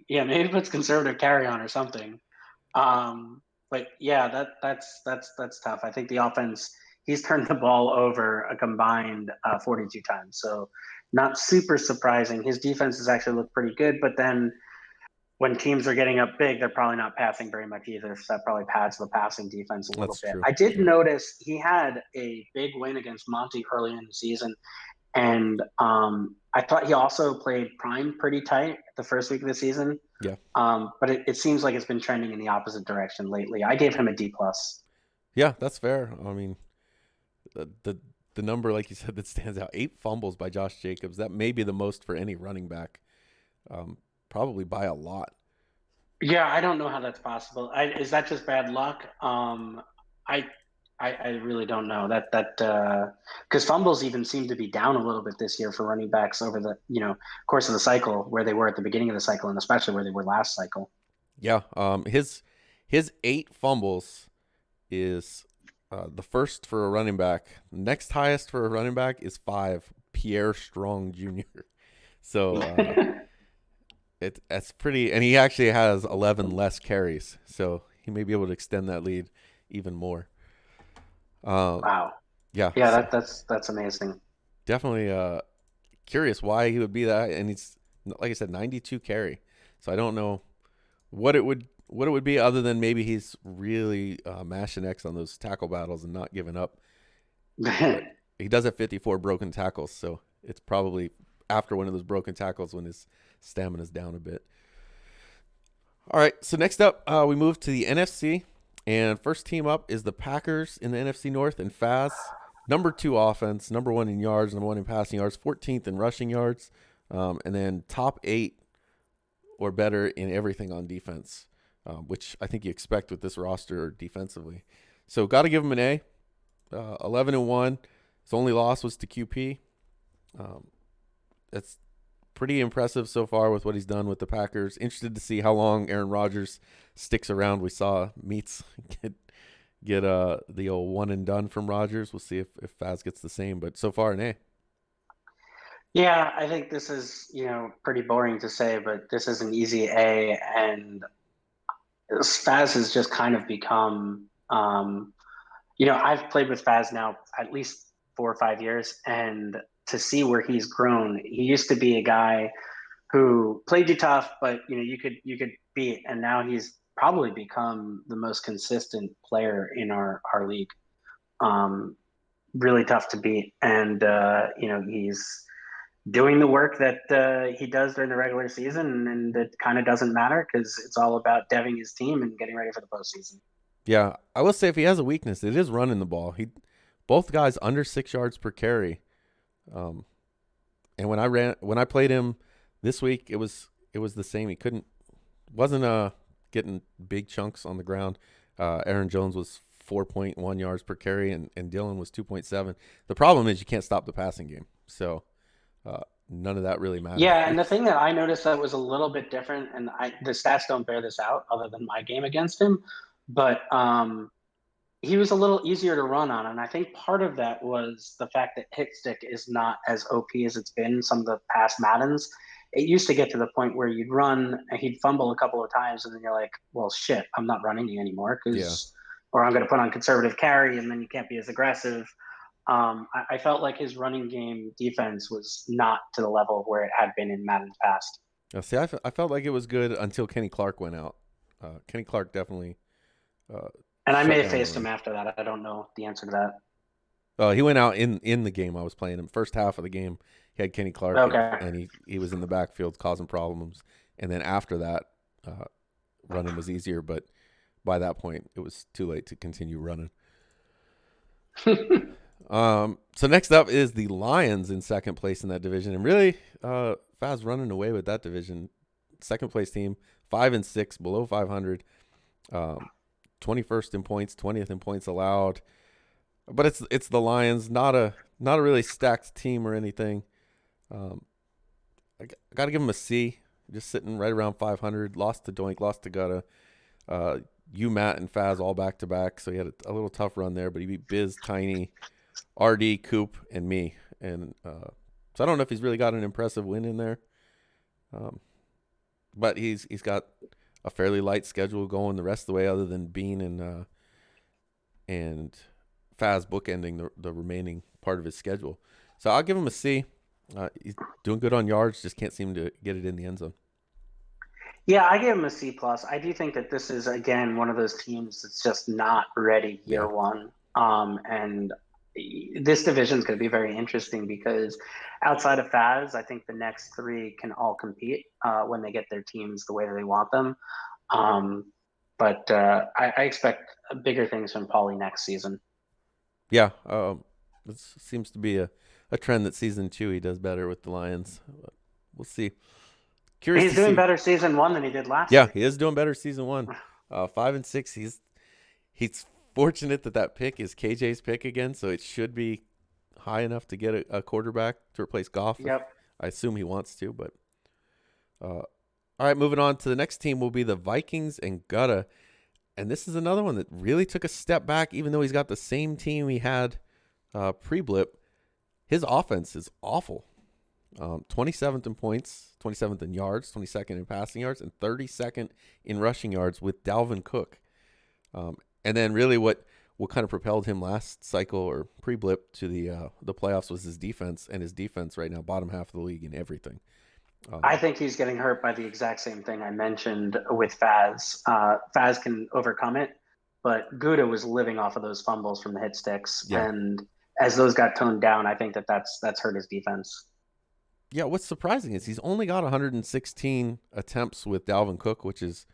Yeah, maybe puts conservative carry on or something. But yeah, that's tough. I think the offense, he's turned the ball over a combined 42 times. So not super surprising. His defense has actually looked pretty good, but then when teams are getting up big, they're probably not passing very much either. So that probably pads the passing defense a little that's bit. true. I did Yeah, notice he had a big win against Monty early in the season, and I thought he also played Prime pretty tight the first week of the season. yeah, But it seems like it's been trending in the opposite direction lately. I gave him a D plus. yeah. That's fair. I mean, the number, like you said, that stands out: 8 fumbles by Josh Jacobs. That may be the most for any running back, um, probably by a lot. Yeah, I don't know how that's possible. Is that just bad luck? I, I really don't know that because fumbles even seem to be down a little bit this year for running backs over the course of the cycle where they were at the beginning of the cycle and especially where they were last cycle. Yeah, his 8 fumbles is the first for a running back. Next highest for a running back is 5. Pierre Strong Jr. So that's pretty, and he actually has 11 less carries, so he may be able to extend that lead even more. Uh, Wow. yeah, Yeah, so that's amazing. definitely curious why he would be that, and he's like I said, 92 carry. So I don't know what it would be other than maybe he's really mashing X on those tackle battles and not giving up. But he does have 54 broken tackles, so it's probably after one of those broken tackles when his stamina's down a bit. All right, so next up, we move to the NFC, and first team up is the Packers in the NFC North, and Faz, number 2 offense, number 1 in yards, number 1 in passing yards, 14th in rushing yards, and then top 8 or better in everything on defense, which I think you expect with this roster defensively. So got to give him an A. 11-1. His only loss was to QP. Um, that's pretty impressive so far with what he's done with the Packers. Interested to see how long Aaron Rodgers sticks around. We saw Meats get the old one and done from Rodgers. We'll see if Faz gets the same, but so far an A. Yeah, I think this is, pretty boring to say, but this is an easy A, and Spaz has just kind of become, I've played with Faz now at least 4 or 5 years, and to see where he's grown, he used to be a guy who played you tough, but you could beat, and now he's probably become the most consistent player in our league. Um, Really tough to beat, and he's doing the work that he does during the regular season, and it kind of doesn't matter because it's all about deving his team and getting ready for the postseason. Yeah, I will say if he has a weakness, it is running the ball. Both guys under 6 yards per carry. Um, and when I played him this week, it was the same. He wasn't getting big chunks on the ground. Aaron Jones was 4.1 yards per carry, and Dylan was 2.7. The problem is you can't stop the passing game. So none of that really matters. Yeah, and the thing that I noticed that was a little bit different, and the stats don't bear this out other than my game against him, but he was a little easier to run on. And I think part of that was the fact that hit stick is not as OP as it's been some of the past Maddens. It used to get to the point where you'd run and he'd fumble a couple of times, and then you're like, well, shit, I'm not running you anymore Yeah. because, or I'm going to put on conservative carry, and then you can't be as aggressive. I felt like his running game defense was not to the level of where it had been in Madden's past. See, I felt like it was good until Kenny Clark went out. Kenny Clark definitely uh, And I may shut have down the faced him run. after that. I don't know the answer to that. He went out in the game I was playing him. First half of the game, he had Kenny Clark, Okay. and he was in the backfield causing problems. And then after that, uh, running was easier. But by that point, it was too late to continue running. So next up is the Lions in second place in that division, and really, Faz running away with that division. Second place team, 5-6, below 500, 21st in points, 20th in points allowed. But it's the Lions, not a really stacked team or anything. Um, I got to give them a C. Just sitting right around 500. Lost to Doink, lost to Gutta. You, Matt, and Faz all back to back, so he had a little tough run there. But he beat Biz, Tiny, RD, Coop, and me. And so I don't know if he's really got an impressive win in there. Um, but he's got a fairly light schedule going the rest of the way, other than Bean and Faz bookending the remaining part of his schedule. So I'll give him a C. He's doing good on yards, just can't seem to get it in the end zone. Yeah, I give him a C plus. I do think that this is again one of those teams that's just not ready Yeah, year one. And this division is going to be very interesting because outside of Faz, I think the next three can all compete when they get their teams the way that they want them. Um, but I expect bigger things from Paulie next season. yeah. This seems to be a trend that season two he does better with the Lions. But we'll see. Curious He's to doing see. better season one than he did last Yeah, year. he is doing better season one. 5-6. He's fortunate that pick is KJ's pick again, so it should be high enough to get a quarterback to replace Goff. If Yep. I assume he wants to, but all right, moving on to the next team will be the Vikings and Gutta. And this is another one that really took a step back, even though he's got the same team he had pre-blip. His offense is awful. 27th in points, 27th in yards, 22nd in passing yards, and 32nd in rushing yards with Dalvin Cook. And then really what kind of propelled him last cycle or pre-blip to the playoffs was his defense, and his defense right now bottom half of the league in everything. I think he's getting hurt by the exact same thing I mentioned with Faz. Faz can overcome it, but Gouda was living off of those fumbles from the hit sticks, Yeah. and as those got toned down, I think that that's hurt his defense. Yeah, what's surprising is he's only got 116 attempts with Dalvin Cook, which is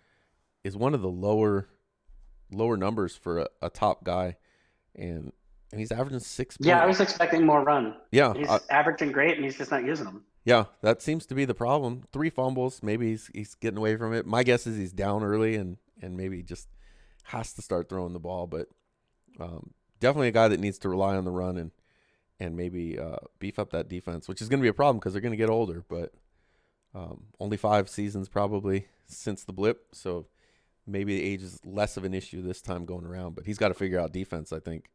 one of the lower numbers for a top guy, and he's averaging six Yeah, point. I was expecting more run. Yeah, He's averaging great, and he's just not using them. yeah, that seems to be the problem. 3 fumbles, maybe he's getting away from it. My guess is he's down early and maybe just has to start throwing the ball, but definitely a guy that needs to rely on the run and maybe beef up that defense, which is going to be a problem because they're going to get older. But only 5 seasons probably since the blip, so maybe the age is less of an issue this time going around. But he's got to figure out defense, I think,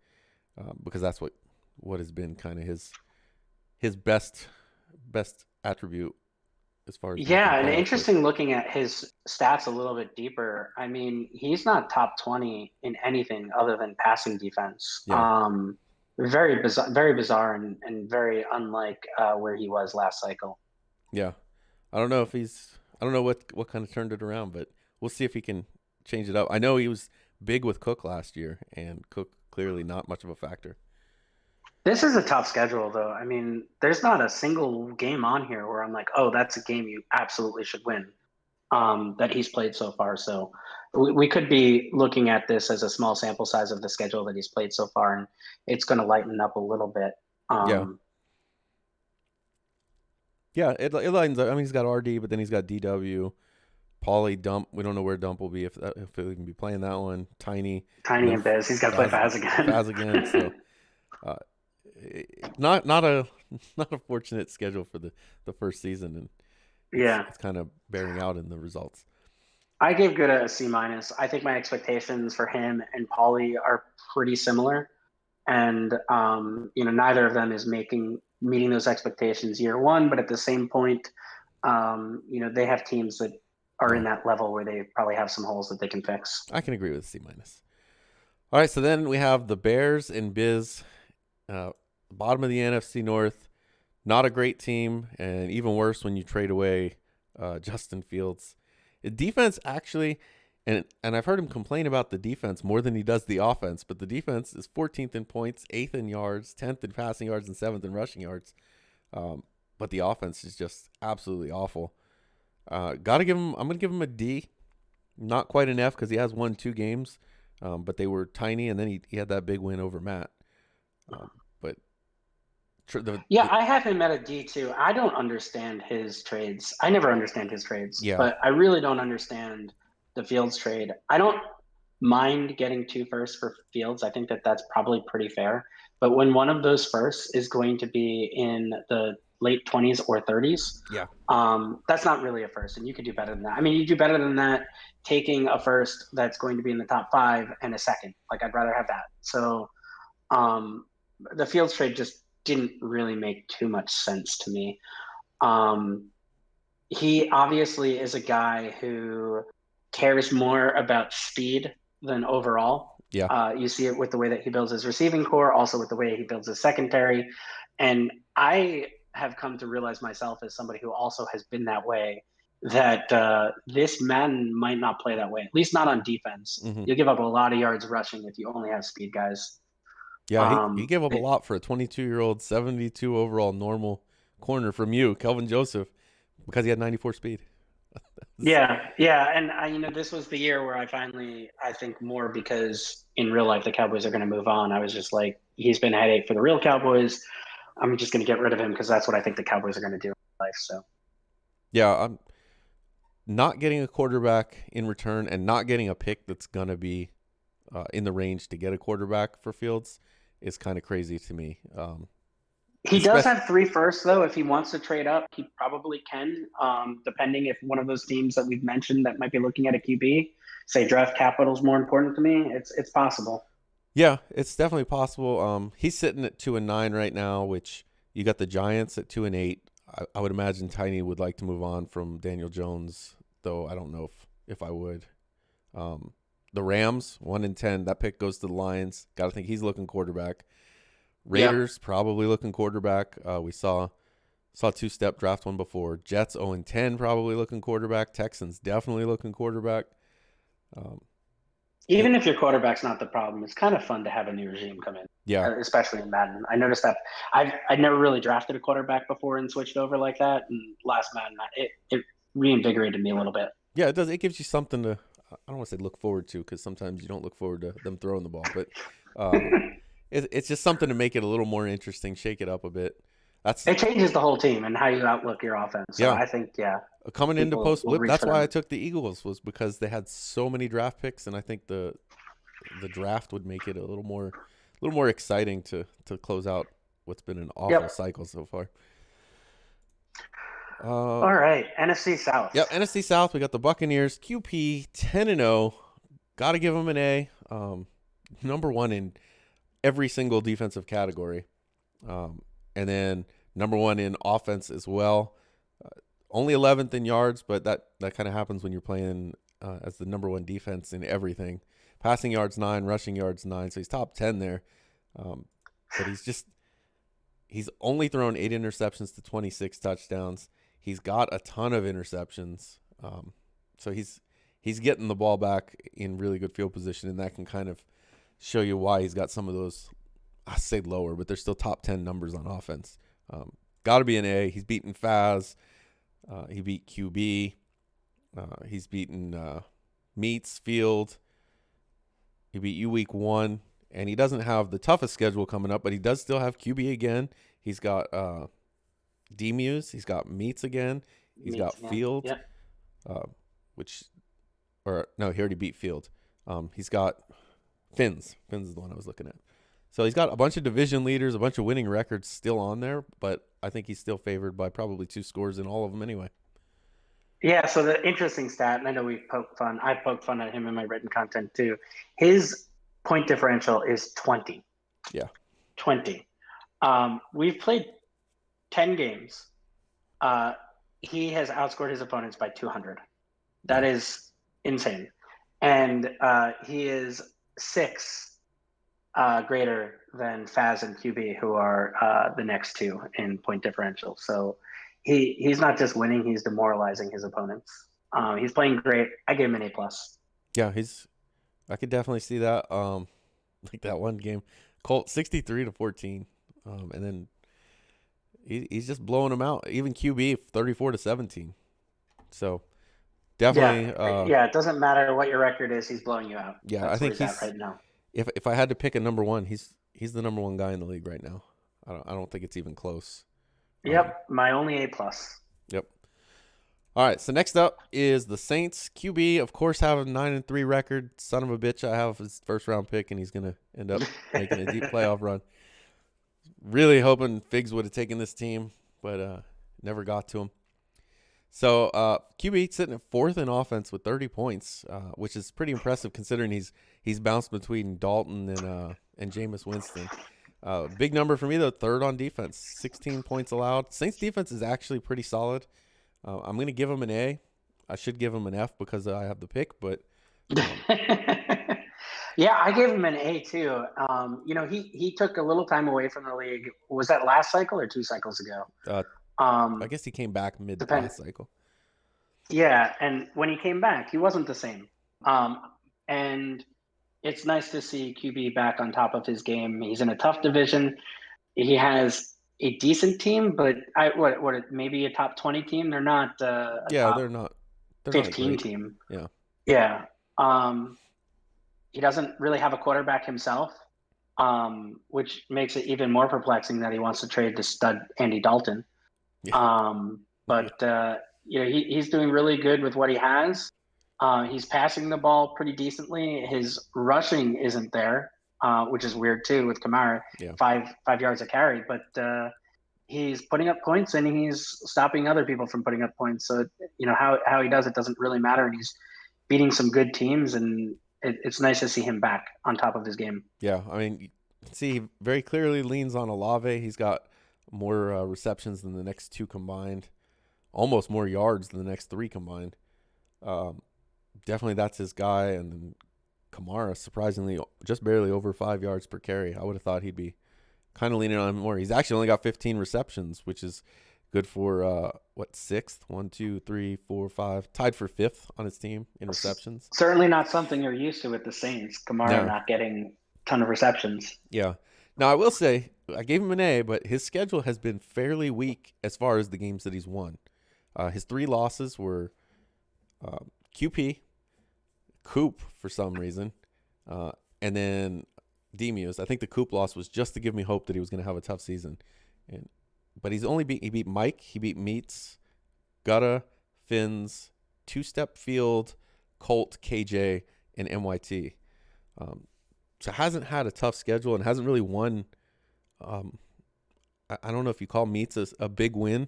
because that's what has been kind of his best attribute as far as making Yeah, and playoff push. interesting looking at his stats a little bit deeper. I mean, he's not top 20 in anything other than passing defense. Yeah, Very bizarre and very unlike where he was last cycle. yeah. I don't know what kind of turned it around, but we'll see if he can change it up. I know he was big with Cook last year, and Cook clearly not much of a factor. This is a tough schedule, though. I mean, there's not a single game on here where I'm like, oh, that's a game you absolutely should win that he's played so far. So we could be looking at this as a small sample size of the schedule that he's played so far, and it's going to lighten up a little bit. Yeah, Um, yeah. It lines up. I mean, he's got RD, but then he's got DW, Paulie, Dump. We don't know where Dump will be if he'll even be playing that one. Tiny, and Tiny then and Biz, he's got to play Faz again. Faz again. So uh, not not a fortunate schedule for the first season, and Yeah. it's kind of bearing out in the results. I gave Good a C minus. I think my expectations for him and Pauly are pretty similar. And neither of them is making meeting those expectations year one, but at the same point, they have teams that are in Yeah, that level where they probably have some holes that they can fix. I can agree with C minus. All right, so then we have the Bears and Biz, uh, bottom of the NFC North. Not a great team, and even worse when you trade away Justin Fields. The defense actually, and I've heard him complain about the defense more than he does the offense, but the defense is 14th in points, 8th in yards, 10th in passing yards, and 7th in rushing yards. But the offense is just absolutely awful. Gotta give him. I'm gonna give him a D. Not quite an F because he has won 2 games, but they were tiny, and then he had that big win over Matt. But Yeah, I have him at a D too. I don't understand his trades. I never understand his trades, yeah, but I really don't understand the Fields trade. I don't mind getting 2 firsts for Fields. I think that that's probably pretty fair. But when one of those firsts is going to be in the late 20s or 30s, yeah, that's not really a first. And you could do better than that. I mean, you do better than that taking a first that's going to be in the top five and a second. Like, I'd rather have that. So um, the Fields trade just didn't really make too much sense to me. Um, he obviously is a guy who cares more about speed than overall. yeah. You see it with the way that he builds his receiving core, also with the way he builds his secondary. And I have come to realize myself as somebody who also has been that way that this man might not play that way, at least not on defense. Hmm. You'll give up a lot of yards rushing if you only have speed guys. Yeah, he gave up a It, lot for a 22-year-old, 72 overall normal corner from you, Kelvin Joseph, because he had 94 speed. Yeah, yeah, and this was the year where I think more because in real life the Cowboys are going to move on. I was just like, he's been a headache for the real Cowboys. I'm just going to get rid of him because that's what I think the Cowboys are going to do in life. So Yeah, I'm not getting a quarterback in return and not getting a pick that's going to be in the range to get a quarterback for Fields is kind of crazy to me. he does Especially, have 3 firsts though. If he wants to trade up, he probably can. Depending if one of those teams that we've mentioned that might be looking at a QB, say draft capital is more important to me, it's possible. yeah, it's definitely possible. He's sitting at 2-9 right now, which you got the Giants at 2-8. I would imagine Tiny would like to move on from Daniel Jones, though I don't know if I would. Um, the Rams 1-10. That pick goes to the Lions. Got to think he's looking quarterback. Yep. Raiders probably looking quarterback. We saw 2-step draft one before. Jets 0-10 probably looking quarterback. Texans definitely looking quarterback. Um, it, Even if your quarterback's not the problem, it's kind of fun to have a new regime come in, yeah, especially in Madden. I noticed that I'd never really drafted a quarterback before and switched over like that. And last Madden, it reinvigorated me a little bit. yeah, it does. It gives you something to. I don't want to say look forward to because sometimes you don't look forward to them throwing the ball, but um, it's just something to make it a little more interesting, shake it up a bit. That's It changes the whole team and how you outlook your offense. So yeah. I think, yeah, Coming into people post will Blip, reach that's for why I them. took the Eagles was because they had so many draft picks, and I think the draft would make it a little more exciting to close out what's been an awful Yep. cycle so far. Uh, All right. NFC yep, South. NFC South. We got the Buccaneers, QP 10-0. Got to give them an A. Number one in every single defensive category, and then number one in offense as well. Only 11th in yards, but that kind of happens when you're playing as the number one defense in everything. Passing yards 9, rushing yards 9, so he's top 10 there. Um, but he's only thrown 8 interceptions to 26 touchdowns. He's got a ton of interceptions, so he's getting the ball back in really good field position, and that can kind of show you why he's got some of those. I say lower, but they're still top 10 numbers on offense. Got to be an A. He's beaten Faz. He beat QB. He's beaten Meats Field. He beat you week 1, and he doesn't have the toughest schedule coming up, but he does still have QB again. He's got D-Muse. He's got Meats again. He's got Meets again. Field, Yep. uh, he already beat Field. He's got Fins. Fins is the one I was looking at. So he's got a bunch of division leaders, a bunch of winning records still on there, but I think he's still favored by probably 2 scores in all of them anyway. Yeah, so the interesting stat, and I know I poked fun at him in my written content too. His point differential is 20. Yeah. 20. We've played 10 games. Uh, he has outscored his opponents by 200. That Yeah. is insane. And he is six greater than Faz and QB, who are the next two in point differential. So he's not just winning; he's demoralizing his opponents. He's playing great. I give him an A plus. Yeah, he's I could definitely see that. Like that one game, Colt 63-14, and then he's just blowing them out. Even QB 34-17. So Yeah, definitely, yeah. It doesn't matter what your record is; he's blowing you out. yeah. I That's where think he's at he's right now. if I had to pick a number one, he's the number one guy in the league right now. I don't think it's even close. Um, Yep, my only A plus. yep. All right. So next up is the Saints QB. Of course, have a 9-3 record. Son of a bitch. I have his first round pick, and he's gonna end up making a deep playoff run. Really hoping Figs would have taken this team, but never got to him. So QB sitting at fourth in offense with 30 points, which is pretty impressive considering he's bounced between Dalton and Jameis Winston. Big number for me though, third on defense, 16 points allowed. Saints defense is actually pretty solid. I'm going to give him an A. I should give him an F because I have the pick, but Yeah, I gave him an A too. He took a little time away from the league. Was that last cycle or 2 cycles ago? uh, I Um, guess he came back mid depend. last cycle. Yeah, and when he came back, he wasn't the same. And it's nice to see QB back on top of his game. He's in a tough division. He has a decent team, but maybe a top 20 team. They're not a Yeah, top they're not 15 great. team. Yeah, Yeah. Um, he doesn't really have a quarterback himself, which makes it even more perplexing that he wants to trade the stud Andy Dalton. yeah, yeah, He's doing really good with what he has. He's passing the ball pretty decently. His rushing isn't there, which is weird too with Kamara, yeah. 5 yards a carry. But he's putting up points and he's stopping other people from putting up points. So how he does it doesn't really matter. And he's beating some good teams, and it's nice to see him back on top of his game. Yeah, I mean, you can see he very clearly leans on Olave. He's got more receptions than the next two combined, almost more yards than the next three combined. Um, Definitely that's his guy. And then Kamara, surprisingly, just barely over 5 yards per carry. I would have thought he'd be kind of leaning on him more. He's actually only got 15 receptions, which is good for sixth? 1, 2, 3, 4, 5, tied for fifth on his team in receptions. Certainly not something you're used to with the Saints. Kamara No, not getting a ton of receptions. yeah. Now I will say I gave him an A, but his schedule has been fairly weak as far as the games that he's won. His three losses were QP, Coop for some reason, and then Demus. I think the Coop loss was just to give me hope that he was going to have a tough season. But he beat Mike, he beat Meats, Gutta, Finns, Two Step Field, Colt, KJ, and MYT. So hasn't had a tough schedule and hasn't really won. I don't know if you call Meats a big win,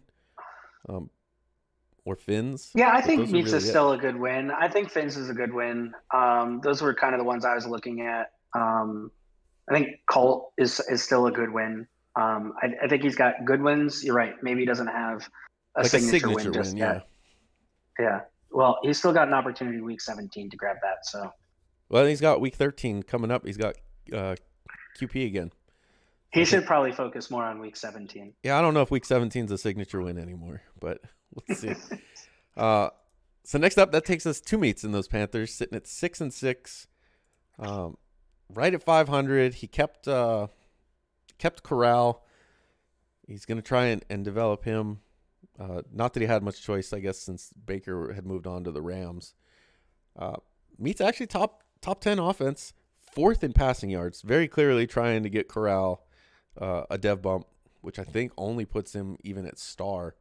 or Finns, Yeah, I but think those are Meats is really it. still a good win. I think Finns is a good win. Those were kind of the ones I was looking at. I think Colt is still a good win. I think he's got good wins. You're right. Maybe he doesn't have a Like a signature signature win win, just yeah. yet. Yeah. Well, he's still got an opportunity week 17 to grab that. So Well, he's got week 13 coming up. He's got QP again. So he I think, should probably focus more on week 17. yeah, I don't know if week 17 is a signature win anymore, but let's see. Uh, so next up, that takes us two meets in those Panthers, sitting at 6-6, right at 500. He kept Corral. He's going to try and develop him. Not that he had much choice, I guess, since Baker had moved on to the Rams. Meets actually top 10 offense, fourth in passing yards. Very clearly trying to get Corral a dev bump, which I think only puts him even at star,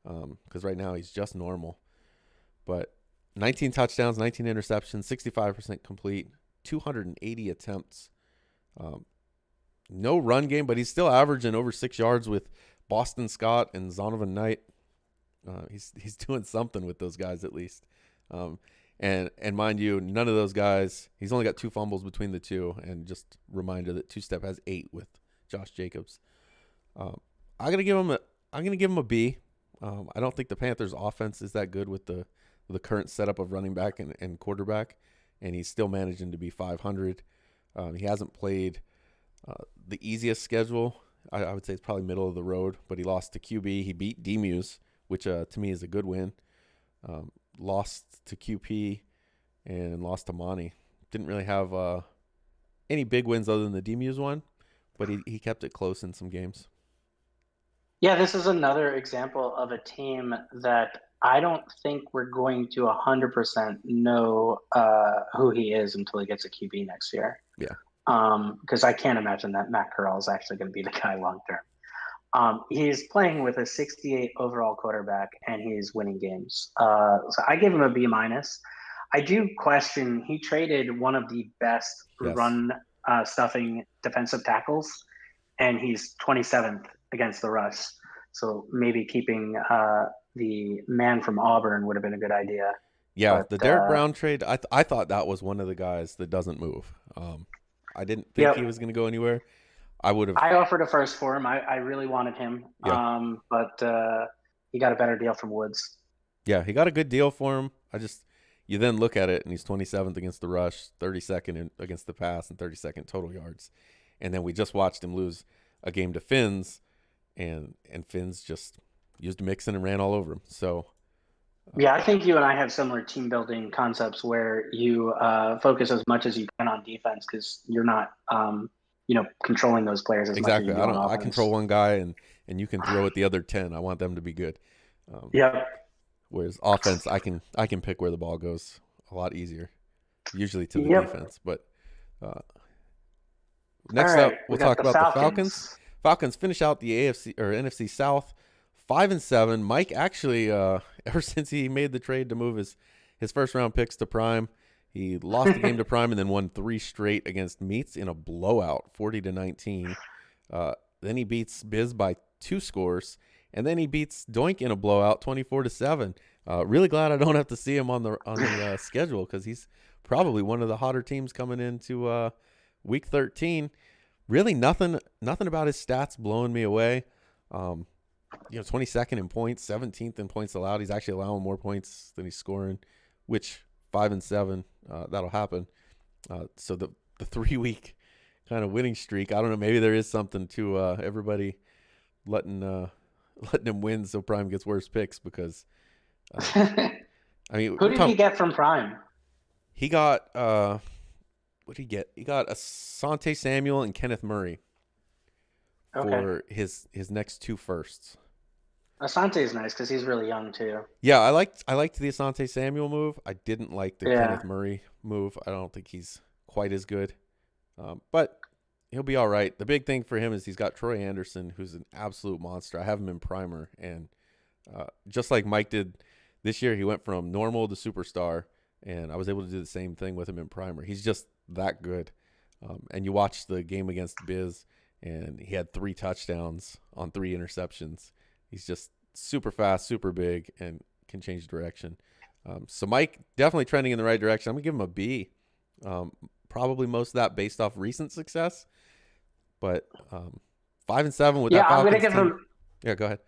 because right now he's just normal. But 19 touchdowns, 19 interceptions, 65% complete, 280 attempts. No run game, but he's still averaging over 6 yards with Boston Scott and Zonovan Knight. He's doing something with those guys at least. Um, and mind you, none of those guys. He's only got 2 fumbles between the two, and just reminder that Two Step has 8 with Josh Jacobs. Um, I'm gonna give him a B. I don't think the Panthers' offense is that good with the current setup of running back and quarterback, and he's still managing to be 500. He hasn't played the easiest schedule. I would say it's probably middle of the road, but he lost to QB. He beat Demuse, which to me is a good win. Lost to QP and lost to Monty. Didn't really have any big wins other than the Demuse one, but he kept it close in some games. Yeah, this is another example of a team that I don't think we're going to 100% know who he is until he gets a QB next year. Yeah. Because I can't imagine that Matt Corral is actually going to be the guy long term. He's playing with a 68 overall quarterback, and he's winning games. So I give him a B minus. I do question. He traded one of the best Yes. run stuffing defensive tackles, and he's 27th against the rush. So maybe keeping the man from Auburn would have been a good idea. Yeah, But the Derek Brown trade, I thought that was one of the guys that doesn't move. I didn't think he yep, was going to go anywhere. I would have, I offered a first for him. I really wanted him, yeah, but he got a better deal from Woods. yeah, he got a good deal for him. You then look at it and he's 27th against the rush, 32nd against the pass, and 32nd total yards. And then we just watched him lose a game to Finns, and Finns just used Mixon and ran all over him. So, Yeah, I think you and I have similar team building concepts where you focus as much as you can on defense because you're not, controlling those players as much as you exactly, do on I control offense. one guy and you can throw at the other 10. I want them to be good. Um, Yep. Whereas offense, I can pick where the ball goes a lot easier, usually to the Yep. defense. But uh, All next right. up, we'll We got talk the about the Falcons. Falcons. Falcons finish out the AFC or NFC South 5-7. Mike actually, ever since he made the trade to move his first round picks to Prime, he lost the game to Prime and then won 3 straight against Meats in a blowout, 40-19. Then he beats Biz by 2 scores, and then he beats Doink in a blowout, 24-7. Really glad I don't have to see him on the schedule because he's probably one of the hotter teams coming into week 13. Really, nothing about his stats blowing me away. 22nd in points, 17th in points allowed. He's actually allowing more points than he's scoring, which 5-7, that'll happen. So the 3-week kind of winning streak. I don't know. Maybe there is something to everybody letting letting him win so Prime gets worse picks because I mean Who we're did he talking. get from Prime? He got what did he get? He got Asante Samuel and Kenneth Murray Okay. for his next 2 firsts. Asante is nice because he's really young too. Yeah, I liked the Asante Samuel move. I didn't like the Yeah. Kenneth Murray move. I don't think he's quite as good, but he'll be all right. The big thing for him is he's got Troy Anderson, who's an absolute monster. I have him in primer, and just like Mike did this year, he went from normal to superstar, and I was able to do the same thing with him in primer. He's just that good. And you watch the game against Biz, and he had 3 touchdowns on 3 interceptions. He's just super fast, super big, and can change direction. So Mike definitely trending in the right direction. I'm gonna give him a B. Probably most of that based off recent success, but 5-7 with Yeah, that I'm gonna Falcons give team. him. Yeah, go ahead.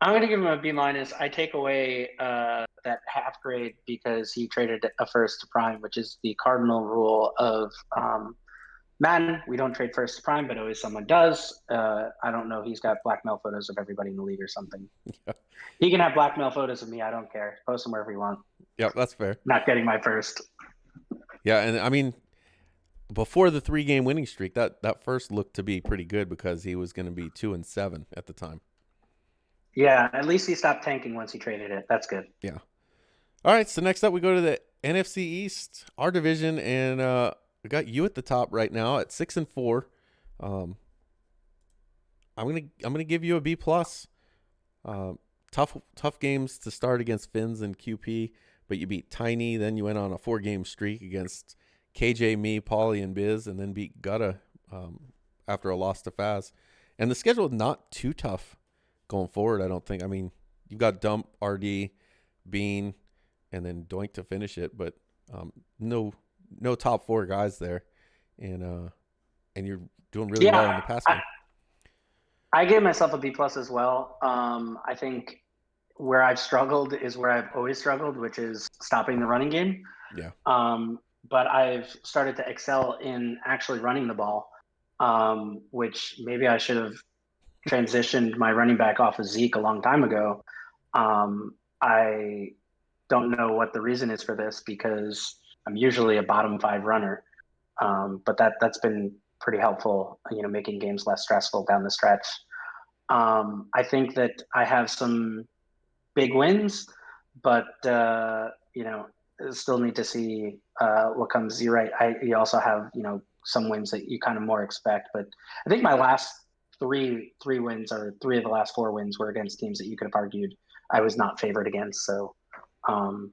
I'm gonna give him a B minus. I take away that half grade because he traded a first to Prime, which is the cardinal rule of man. We don't trade first to Prime, but always someone does. I don't know. He's got blackmail photos of everybody in the league or something. Yeah, He can have blackmail photos of me. I don't care. Post them wherever you want. yeah, that's fair. Not getting my first. Yeah, and I mean, before the 3-game winning streak, that first looked to be pretty good because he was going to be 2-7 at the time. Yeah, at least he stopped tanking once he traded it. That's good. Yeah. All right, so next up we go to the NFC East, our division, and we got you at the top right now at 6-4. Um, I'm gonna give you a B plus. Tough games to start against Finns and QP, but you beat Tiny. Then you went on a 4-game streak against KJ, me, Paulie, and Biz, and then beat Gutta after a loss to Faz. And the schedule is not too tough going forward, I don't think. I mean, you've got Dump, RD, Bean, and then Doink to finish it, but no top four guys there. And you're doing really well in Yeah, the pass I, game. I gave myself a B plus as well. I think where I've struggled is where I've always struggled, which is stopping the running game. Yeah. But I've started to excel in actually running the ball, which maybe I should have transitioned my running back off of Zeke a long time ago. I don't know what the reason is for this because I'm usually a bottom five runner, but that's been pretty helpful, making games less stressful down the stretch. I think that I have some big wins, but still need to see what comes. You're right. You also have some wins that you kind of more expect, but I think my last three wins, or three of the last four wins, were against teams that you could have argued I was not favored against. So um,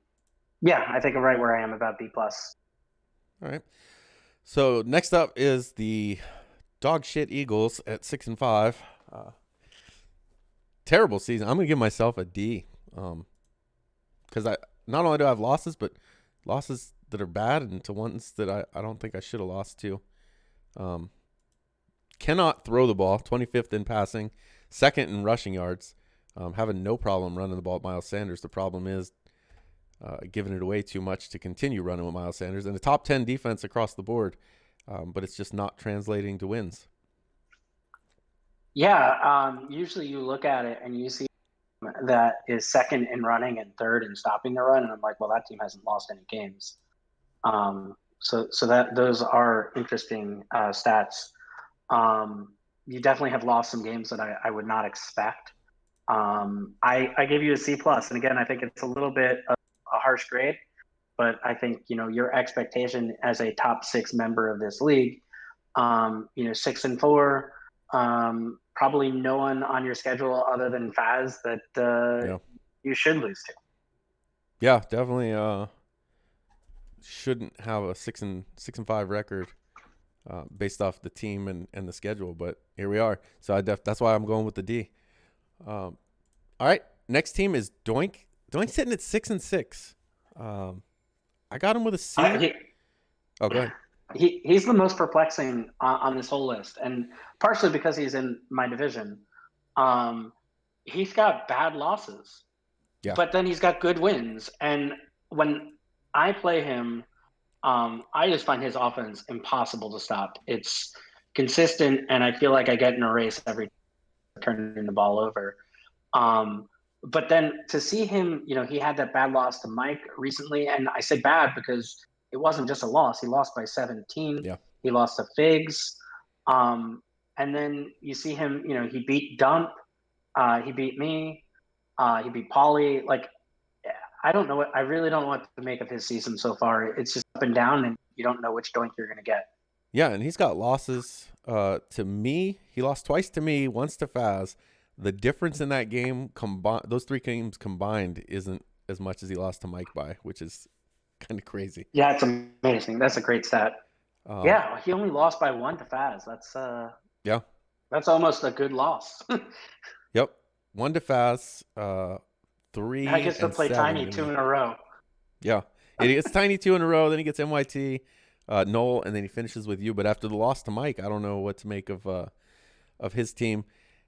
yeah, I think I'm right where I am, about B plus. All right. So next up is the dog shit Eagles at 6-5. Terrible season. I'm gonna give myself a D, because I not only do I have losses, but losses that are bad and to ones that I don't think I should have lost to. Um, cannot throw the ball. 25th in passing, second in rushing yards. Having no problem running the ball at Miles Sanders. The problem is giving it away too much to continue running with Miles Sanders. And the top 10 defense across the board, but it's just not translating to wins. Yeah, usually you look at it and you see that is second in running and third in stopping the run, and I'm like, well, that team hasn't lost any games. So that those are interesting stats. You definitely have lost some games that I would not expect. I gave you a C plus, and again, I think it's a little bit of a harsh grade, but I think your expectation as a top six member of this league, 6-4, probably no one on your schedule other than Faz that Yeah. you should lose to. Yeah, definitely shouldn't have a 6-5 record based off the team and the schedule, but here we are. So that's why I'm going with the D. All right, next team is Doink. Doink's sitting at 6-6. I got him with a C. Oh, go ahead. He's the most perplexing on this whole list, and partially because he's in my division. Um, he's got bad losses, Yeah. but then he's got good wins. And when I play him, I just find his offense impossible to stop. It's consistent, and I feel like I get in a race every time turning the ball over. But then to see him, he had that bad loss to Mike recently, and I say bad because it wasn't just a loss. He lost by 17. Yeah. He lost to Figs. And then you see him, he beat Dump. He beat me. He beat Polly. Like, I don't know I really don't know what to make of his season so far. It's just up and down, and you don't know which Doink you're going to get. Yeah, and he's got losses to me. He lost twice to me, once to Faz. The difference in that game those three games combined isn't as much as he lost to Mike by, which is kind of crazy. Yeah, it's amazing. That's a great stat. Yeah, he only lost by one to Faz. Yeah. That's almost a good loss. Yep. One to Faz, I guess to play 3-7 Tiny to two me. in a row. Yeah. And he gets Tiny 2 in a row, then he gets MYT, Noel, and then he finishes with you. But after the loss to Mike, I don't know what to make of his team.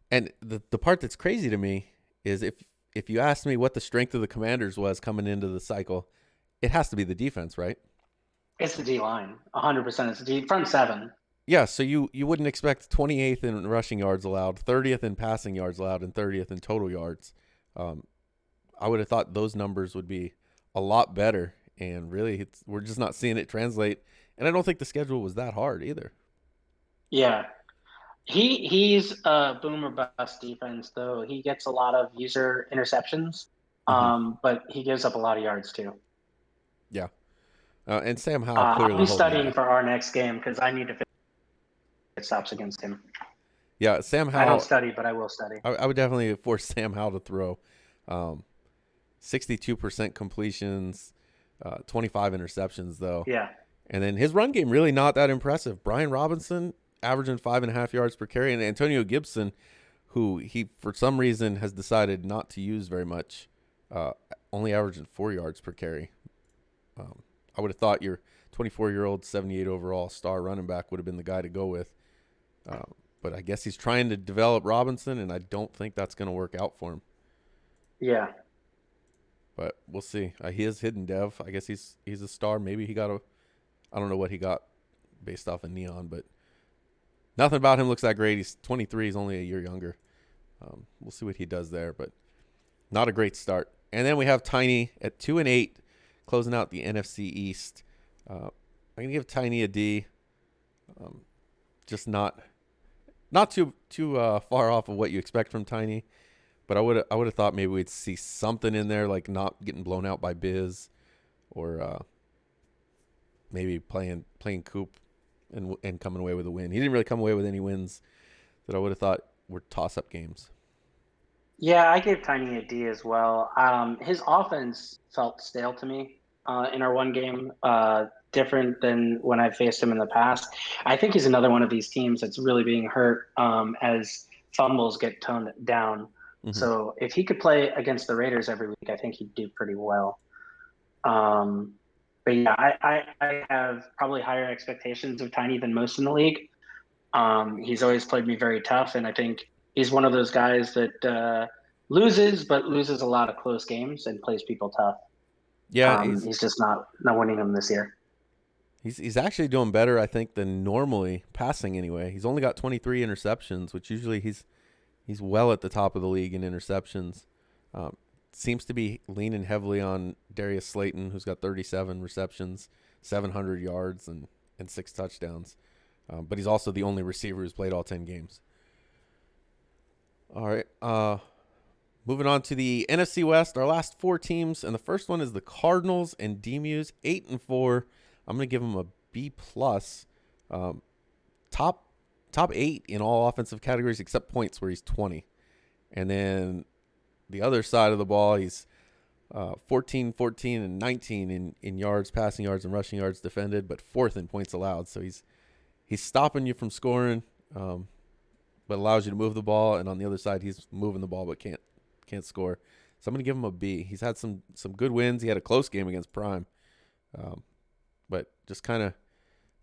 And the part that's crazy to me is if you ask me what the strength of the Commanders was coming into the cycle, it has to be the defense, right? It's the D line, 100%. It's the D front seven. Yeah, so you wouldn't expect 28th in rushing yards allowed, 30th in passing yards allowed, and 30th in total yards. I would have thought those numbers would be a lot better, and really, we're just not seeing it translate. And I don't think the schedule was that hard either. Yeah, he's a boomer bust defense though. He gets a lot of user interceptions, Hmm. but he gives up a lot of yards too. Yeah, and Sam Howell I'll clearly be holding studying back. for our next game because I need to finish stops against him. Yeah, Sam I don't Howell. study, but I will study. I would definitely force Sam Howell to throw. 62% completions, 25 interceptions though. Yeah. And then his run game really not that impressive. Brian Robinson, averaging 5.5 yards per carry, and Antonio Gibson, who he for some reason has decided not to use very much, only averaging 4 yards per carry. I would have thought your 24-year-old, 78 overall star running back would have been the guy to go with. Uh, but I guess he's trying to develop Robinson, and I don't think that's going to work out for him. Yeah. But we'll see. He is hidden dev. I guess he's a star. Maybe he got a. I don't know what he got based off of Neon, but nothing about him looks that great. He's 23. He's only a year younger. We'll see what he does there, but not a great start. And then we have Tiny at 2-8, closing out the NFC East. I'm gonna give Tiny a D. Just not too far off of what you expect from Tiny, but I would have thought maybe we'd see something in there like not getting blown out by Biz, or maybe playing Coop and coming away with a win. He didn't really come away with any wins that I would have thought were toss up games. Yeah, I gave Tiny a D as well. His offense felt stale to me in our one game, different than when I faced him in the past. I think he's another one of these teams that's really being hurt as fumbles get toned down. Mm-hmm. So if he could play against the Raiders every week, I think he'd do pretty well. Um, but yeah, I have probably higher expectations of Tiny than most in the league. He's always played me very tough, and I think he's one of those guys that loses, but loses a lot of close games and plays people tough. Yeah, He's just not winning them this year. he's actually doing better, I think, than normally passing. Anyway, he's only got 23 interceptions, which usually he's well at the top of the league in interceptions. Um, Seems to be leaning heavily on Darius Slayton, who's got 37 receptions, 700 yards, and 6 touchdowns. But he's also the only receiver who's played all 10 games. All right. Moving on to the NFC West, our last four teams, and the first one is the Cardinals and D-Muse, 8-4. I'm going to give them a B plus. Top 8 in all offensive categories except points, where he's 20. And then the other side of the ball, he's 14, 14, and 19 in yards, passing yards, and rushing yards defended, but fourth in points allowed. So he's stopping you from scoring, but allows you to move the ball. And on the other side, he's moving the ball but can't score. So I'm going to give him a B. He's had some good wins. He had a close game against Prime, but just kind of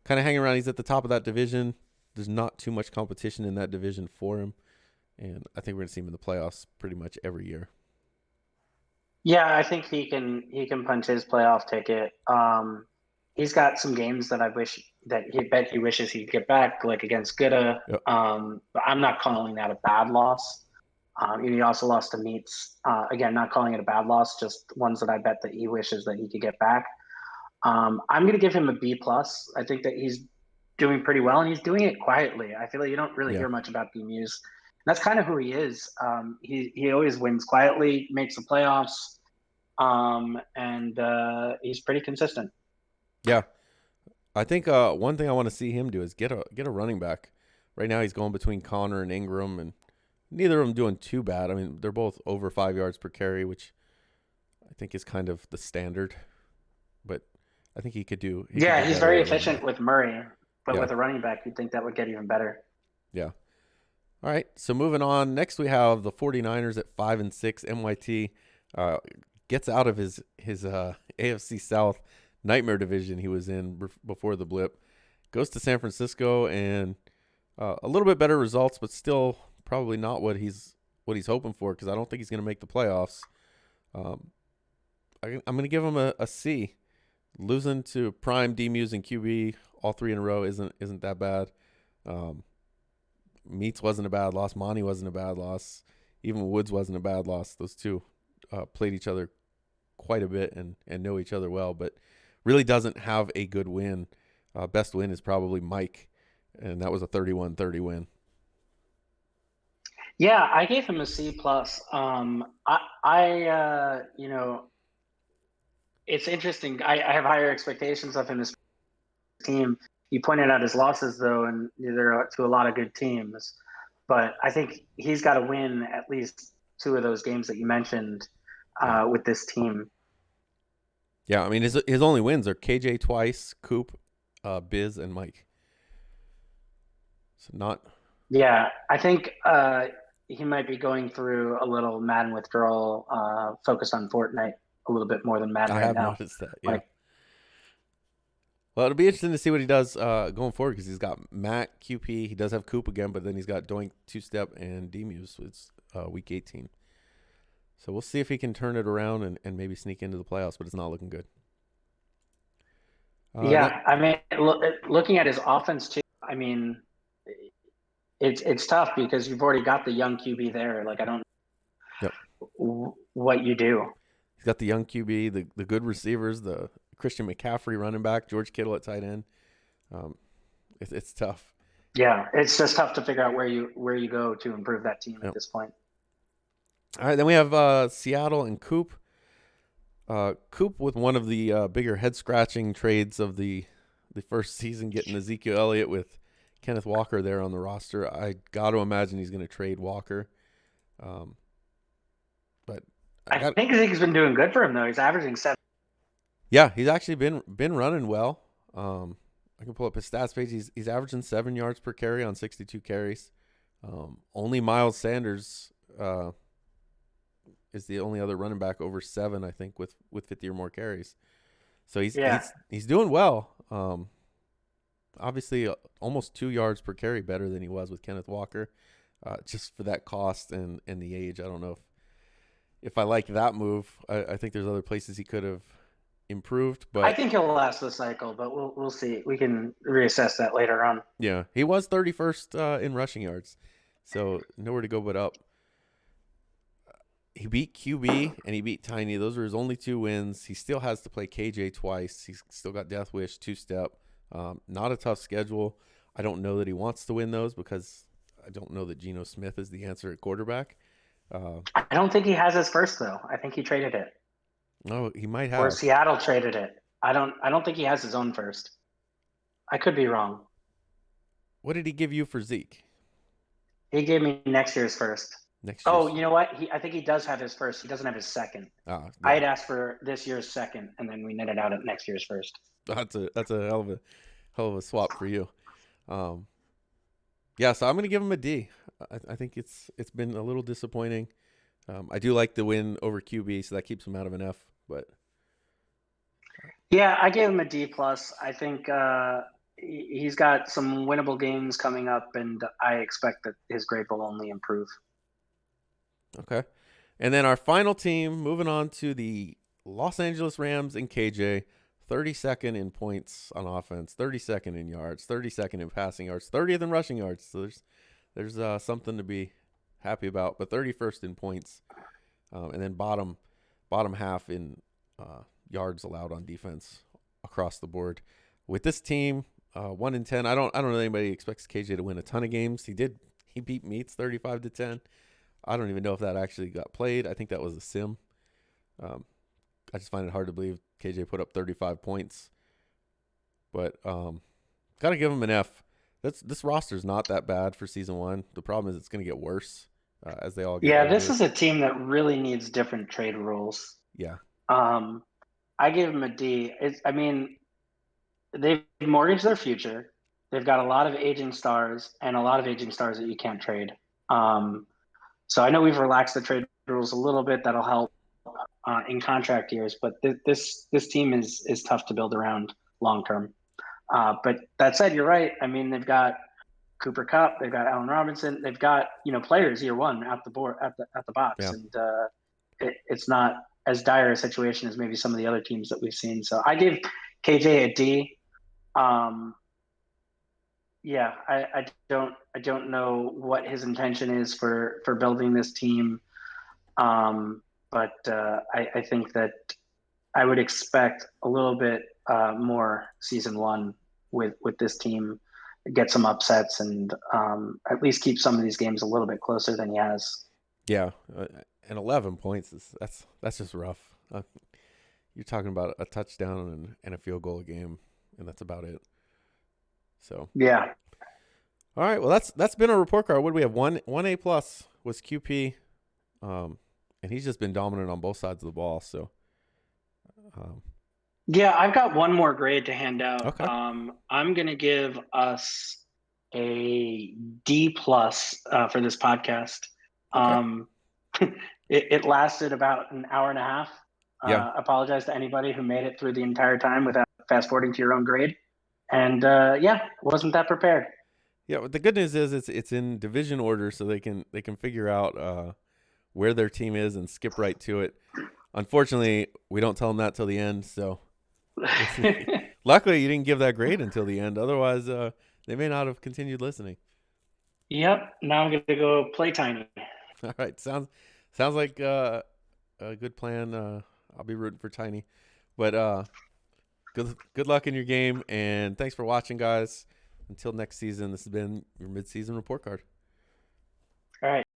hanging around. He's at the top of that division. There's not too much competition in that division for him, and I think we're going to see him in the playoffs pretty much every year. Yeah, I think he can punch his playoff ticket. He's got some games that I wish that he wishes he could get back, like against Gouda. Yep. But I'm not calling that a bad loss. He also lost to Meats. Again, not calling it a bad loss, just ones that I bet that he wishes that he could get back. I'm going to give him a B plus. I think that he's doing pretty well, and he's doing it quietly. I feel like you don't really Yeah. hear much about B-Muse. That's kind of who he is. He always wins quietly, makes the playoffs, and he's pretty consistent. Yeah. I think one thing I want to see him do is get a running back. Right now he's going between Connor and Ingram, and neither of them doing too bad. I mean, they're both over 5 yards per carry, which I think is kind of the standard. But I think he could do. Yeah, he's better very at running efficient back. with Murray, but Yeah, with a running back, you'd think that would get even better. yeah. All right. So moving on. Next we have the 49ers at 5-6. MYT gets out of his AFC South nightmare division he was in before the blip. Goes to San Francisco, and a little bit better results, but still probably not what he's hoping for, because I don't think he's going to make the playoffs. I'm going to give him a C. Losing to Prime, D-Muse, and QB all three in a row isn't that bad. Meats wasn't a bad loss. Monty wasn't a bad loss. Even Woods wasn't a bad loss. Those two played each other quite a bit and know each other well, but really doesn't have a good win. Best win is probably Mike, and that was a 31-30 win. Yeah, I gave him a C plus. It's interesting. I have higher expectations of him as team. You pointed out his losses though, and they're to a lot of good teams. But I think he's got to win at least two of those games that you mentioned Yeah. with this team. Yeah, I mean his only wins are KJ twice, Coop, Biz, and Mike. So not. Yeah, I think he might be going through a little Madden withdrawal, focused on Fortnite a little bit more than Madden I right have now. noticed that. Yeah. Like, Well, it'll be interesting to see what he does going forward because he's got Mac, QP. He does have Coop again, but then he's got Doink, Two Step, and D-Muse. It's week 18. So we'll see if he can turn it around and maybe sneak into the playoffs, but it's not looking good. Then, yeah, I mean, looking at his offense too, I mean, it's tough because you've already got the young QB there. Like, I don't yep. know what you do. He's got the young QB, the good receivers, the Christian McCaffrey running back, George Kittle at tight end. Um, it's tough. Yeah, it's just tough to figure out where you go to improve that team at Yep. this point. All right, then we have Seattle and Coop. Coop with one of the bigger head scratching trades of the first season, getting Ezekiel Elliott with Kenneth Walker there on the roster. I got to imagine he's going to trade Walker. Um, but I I got think Zeke's been doing good for him though. He's averaging 7. yeah, he's actually been running well. I can pull up his stats page. He's averaging 7 yards per carry on 62 carries. Only Miles Sanders is the only other running back over 7, I think, with 50 or more carries. So Yeah, he's doing well. Obviously, almost 2 yards per carry better than he was with Kenneth Walker. Just for that cost and the age, I don't know if I like that move. I think there's other places he could have improved, I but think he'll last the cycle, but we'll see. We can reassess that later on. yeah, he was 31st in rushing yards, so nowhere to go but up. He beat QB and he beat Tiny. Those are his only 2 wins. He still has to play KJ twice. He's still got Death Wish, Two Step. Not a tough schedule. I don't know that he wants to win those because I don't know that Geno Smith is the answer at quarterback. I don't think he has his first though. I think he traded it, No, he might or have. Seattle traded it. I don't think he has his own first. I could be wrong. What did he give you for Zeke? He gave me next year's first. Next Oh, year's. you know what? I think he does have his first. He doesn't have his second. I Yeah. had asked for this year's second, and then we netted out at next year's first. That's a hell of a swap for you. Um, yeah, so I'm gonna give him a D. I think it's been a little disappointing. I do like the win over QB, so that keeps him out of an F. But Yeah, I gave him a D plus. I think he's got some winnable games coming up, and I expect that his grade will only improve. okay, and then our final team, moving on to the Los Angeles Rams and KJ. 32nd in points on offense, 32nd in yards, 32nd in passing yards, 30th in rushing yards. So there's something to be happy about. But 31st in points, and then bottom half in yards allowed on defense across the board. With this team, 1-10. I don't know anybody expects KJ to win a ton of games. He beat Meats 35-10. I don't even know if that actually got played. I think that was a sim. Um, I just find it hard to believe KJ put up 35 points. But got to give him an F. This roster's not that bad for season 1. The problem is it's going to get worse as they all get Yeah, this older. is a team that really needs different trade rules. Yeah. Um, I gave him a D. I mean, they've mortgaged their future. They've got a lot of aging stars and a lot of aging stars that you can't trade. Um, so I know we've relaxed the trade rules a little bit. That'll help in contract years, but this team is tough to build around long term. But that said, you're right. I mean, they've got Cooper Cup, they've got Allen Robinson, they've got players year one at the board at the box, Yeah. and it's not as dire a situation as maybe some of the other teams that we've seen. So I give KJ a D. Um, yeah, I don't know what his intention is for building this team, but I think that I would expect a little bit more season one with this team, get some upsets, and at least keep some of these games a little bit closer than he has. Yeah. And 11 points that's just rough. You're talking about a touchdown and a field goal a game, and that's about it. So, Yeah, all right. Well, that's been our report card. What do we have? One A plus was QP, and he's just been dominant on both sides of the ball. So, um, yeah. I've got one more grade to hand out. okay. I'm gonna give us a D+ for this podcast. Okay. Um, it lasted about an hour and a half. Yeah. Apologize to anybody who made it through the entire time without fast forwarding to your own grade. And yeah, wasn't that prepared. Yeah. But the good news is it's in division order, so they can figure out where their team is and skip right to it. Unfortunately, we don't tell them that till the end. So luckily, you didn't give that grade until the end. Otherwise, they may not have continued listening. Yep. Now I'm gonna go play Tiny. All right. Sounds like a good plan. I'll be rooting for Tiny, but good luck in your game, and thanks for watching, guys. Until next season, this has been your midseason report card. All right.